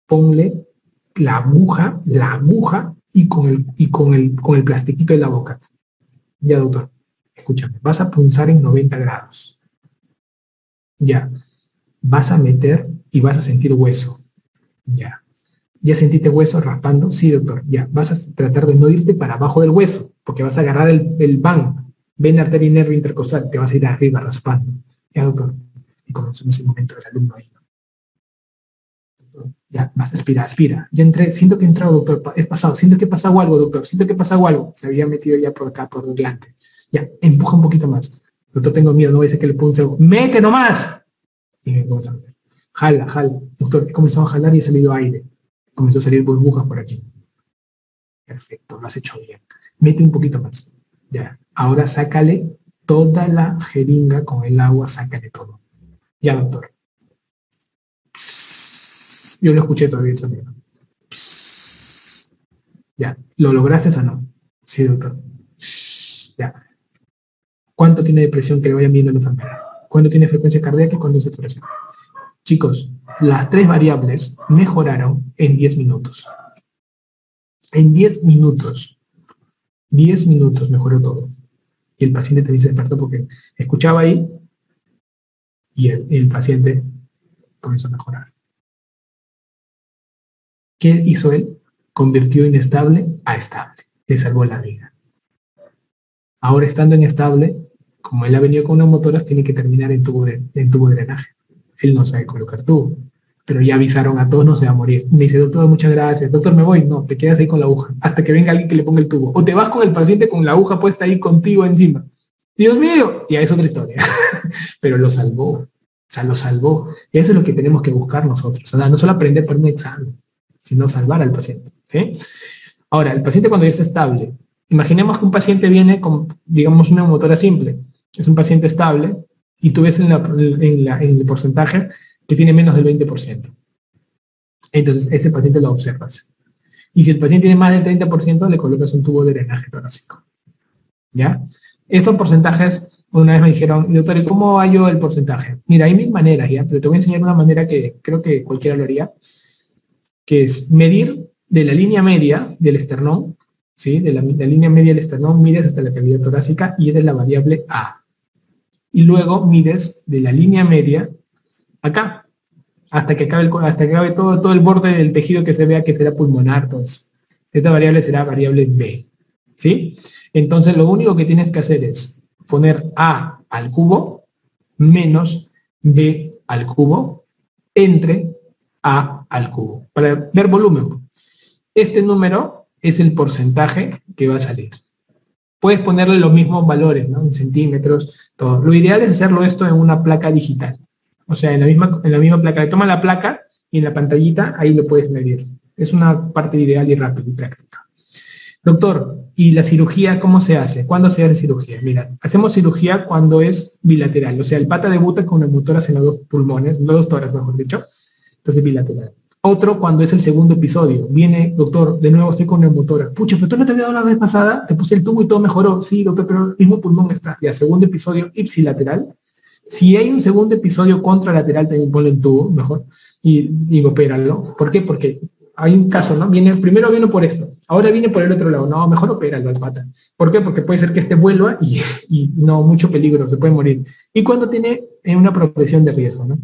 Ponle la aguja y con el plastiquito de la boca. Ya, doctor, escúchame, vas a punzar en 90 grados. Ya, vas a meter y vas a sentir hueso. Ya. ¿Ya sentiste hueso raspando? Sí, doctor. Ya, vas a tratar de no irte para abajo del hueso, porque vas a agarrar el vena, arteria y nervio intercostal, te vas a ir arriba raspando. Ya, doctor. Y comenzó en ese momento el alumno ahí. Ya, vas a aspira. Ya entré, siento que he entrado, doctor, he pasado, siento que ha pasado algo, doctor, siento que ha pasado algo. Se había metido ya por acá, por delante. Ya, empuja un poquito más. Doctor, tengo miedo, no voy a decir que le ponga un cebo. ¡Mete nomás! Y me comenzó a meter. Jala. Doctor, he comenzado a jalar y he salido aire. Comenzó a salir burbujas por aquí. Perfecto, lo has hecho bien. Mete un poquito más. Ya, ahora sácale toda la jeringa con el agua, sácale todo. Ya, doctor. Yo lo escuché todavía el sonido. Ya, ¿lo lograste o no? Sí, doctor. Ya. ¿Cuánto tiene de presión que le vayan viendo a la enfermera? ¿Cuánto tiene frecuencia cardíaca y cuánto es saturación? Chicos, las 3 variables mejoraron en 10 minutos. En 10 minutos. 10 minutos mejoró todo. Y el paciente también se despertó porque escuchaba ahí y el paciente comenzó a mejorar. ¿Qué hizo él? Convirtió inestable a estable. Le salvó la vida. Ahora, estando en estable, como él ha venido con unas motoras, tiene que terminar en tubo de drenaje. Él no sabe colocar tubo. Pero ya avisaron a todos, no se va a morir. Me dice, doctor, muchas gracias. Doctor, me voy. No, te quedas ahí con la aguja hasta que venga alguien que le ponga el tubo. O te vas con el paciente con la aguja puesta ahí contigo encima. Dios mío. Y es otra historia. Pero lo salvó. O sea, lo salvó. Y eso es lo que tenemos que buscar nosotros. O sea, no solo aprender para un examen, sino salvar al paciente. ¿Sí? Ahora, el paciente cuando ya está estable, imaginemos que un paciente viene con, digamos, una motora simple. Es un paciente estable y tú ves en el porcentaje que tiene menos del 20%. Entonces, ese paciente lo observas. Y si el paciente tiene más del 30%, le colocas un tubo de drenaje torácico. ¿Ya? Estos porcentajes, una vez me dijeron, doctor, ¿y cómo hallo el porcentaje? Mira, hay 1000 maneras, ¿ya? Pero te voy a enseñar una manera que creo que cualquiera lo haría, que es medir de la línea media del esternón, ¿sí? De la línea media del esternón, mides hasta la cavidad torácica y es la variable A. Y luego mides de la línea media acá, hasta que acabe todo el borde del tejido que se vea que será pulmonar, todo eso. Esta variable será variable B, ¿sí? Entonces lo único que tienes que hacer es poner A al cubo menos B al cubo entre A al cubo, para ver volumen. Este número es el porcentaje que va a salir. Puedes ponerle los mismos valores, ¿no? En centímetros, todo. Lo ideal es hacerlo esto en una placa digital. O sea, en la misma placa. Toma la placa y en la pantallita ahí lo puedes medir. Es una parte ideal y rápida y práctica. Doctor, ¿y la cirugía cómo se hace? ¿Cuándo se hace cirugía? Mira, hacemos cirugía cuando es bilateral. O sea, el pata debuta con neumotórax en los dos pulmones, los dos tórax, mejor dicho. Entonces, bilateral. Otro cuando es el segundo episodio. Viene, doctor, de nuevo estoy con neumotórax. Pucha, pero tú no te había dado la vez pasada, te puse el tubo y todo mejoró. Sí, doctor, pero el mismo pulmón está. Ya, segundo episodio ipsilateral. Si hay un segundo episodio contralateral, también ponle el tubo, mejor, y opéralo. ¿Por qué? Porque hay un caso, ¿no? Primero viene por esto, ahora viene por el otro lado. No, mejor opéralo al pata. ¿Por qué? Porque puede ser que este vuelva y no, mucho peligro, se puede morir. Y cuando tiene una progresión de riesgo, ¿no?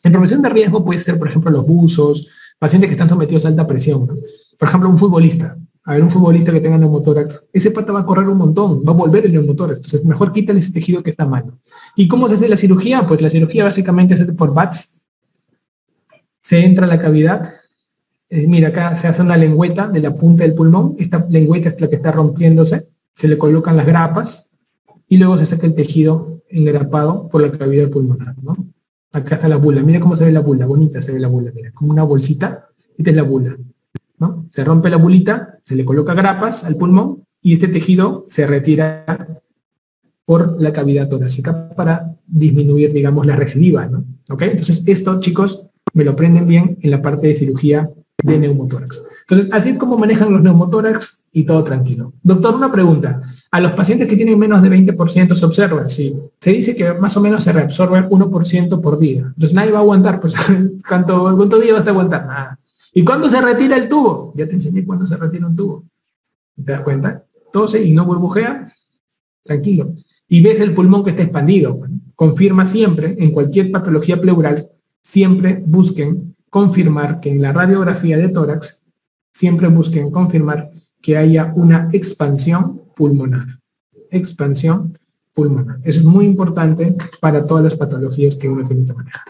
En progresión de riesgo puede ser, por ejemplo, los buzos, pacientes que están sometidos a alta presión, ¿no? Por ejemplo, un futbolista. A ver, un futbolista que tenga neumotórax, ese pata va a correr un montón, va a volver el neumotórax. Entonces, mejor quítale ese tejido que está mal. ¿Y cómo se hace la cirugía? Pues la cirugía básicamente se hace por VATS. Se entra a la cavidad. Mira, acá se hace una lengüeta de la punta del pulmón. Esta lengüeta es la que está rompiéndose. Se le colocan las grapas y luego se saca el tejido engrapado por la cavidad pulmonar, ¿no? Acá está la bula. Mira cómo se ve la bula. Bonita se ve la bula. Mira, como una bolsita. Esta es la bula, ¿no? Se rompe la bulita, se le coloca grapas al pulmón y este tejido se retira por la cavidad torácica para disminuir, digamos, la recidiva, ¿no? ¿Ok? Entonces, esto, chicos, me lo aprenden bien en la parte de cirugía de neumotórax. Entonces, así es como manejan los neumotórax y todo tranquilo. Doctor, una pregunta. A los pacientes que tienen menos de 20% se observa, sí. Se dice que más o menos se reabsorbe 1% por día. Entonces, nadie va a aguantar, pues, ¿cuánto día vas a aguantar? Nada. ¿Y cuándo se retira el tubo? Ya te enseñé cuándo se retira un tubo. ¿Te das cuenta? Tose y no burbujea, tranquilo. Y ves el pulmón que está expandido. Bueno, confirma siempre, en cualquier patología pleural, siempre busquen confirmar que en la radiografía de tórax, siempre busquen confirmar que haya una expansión pulmonar. Expansión pulmonar. Eso es muy importante para todas las patologías que uno tiene que manejar.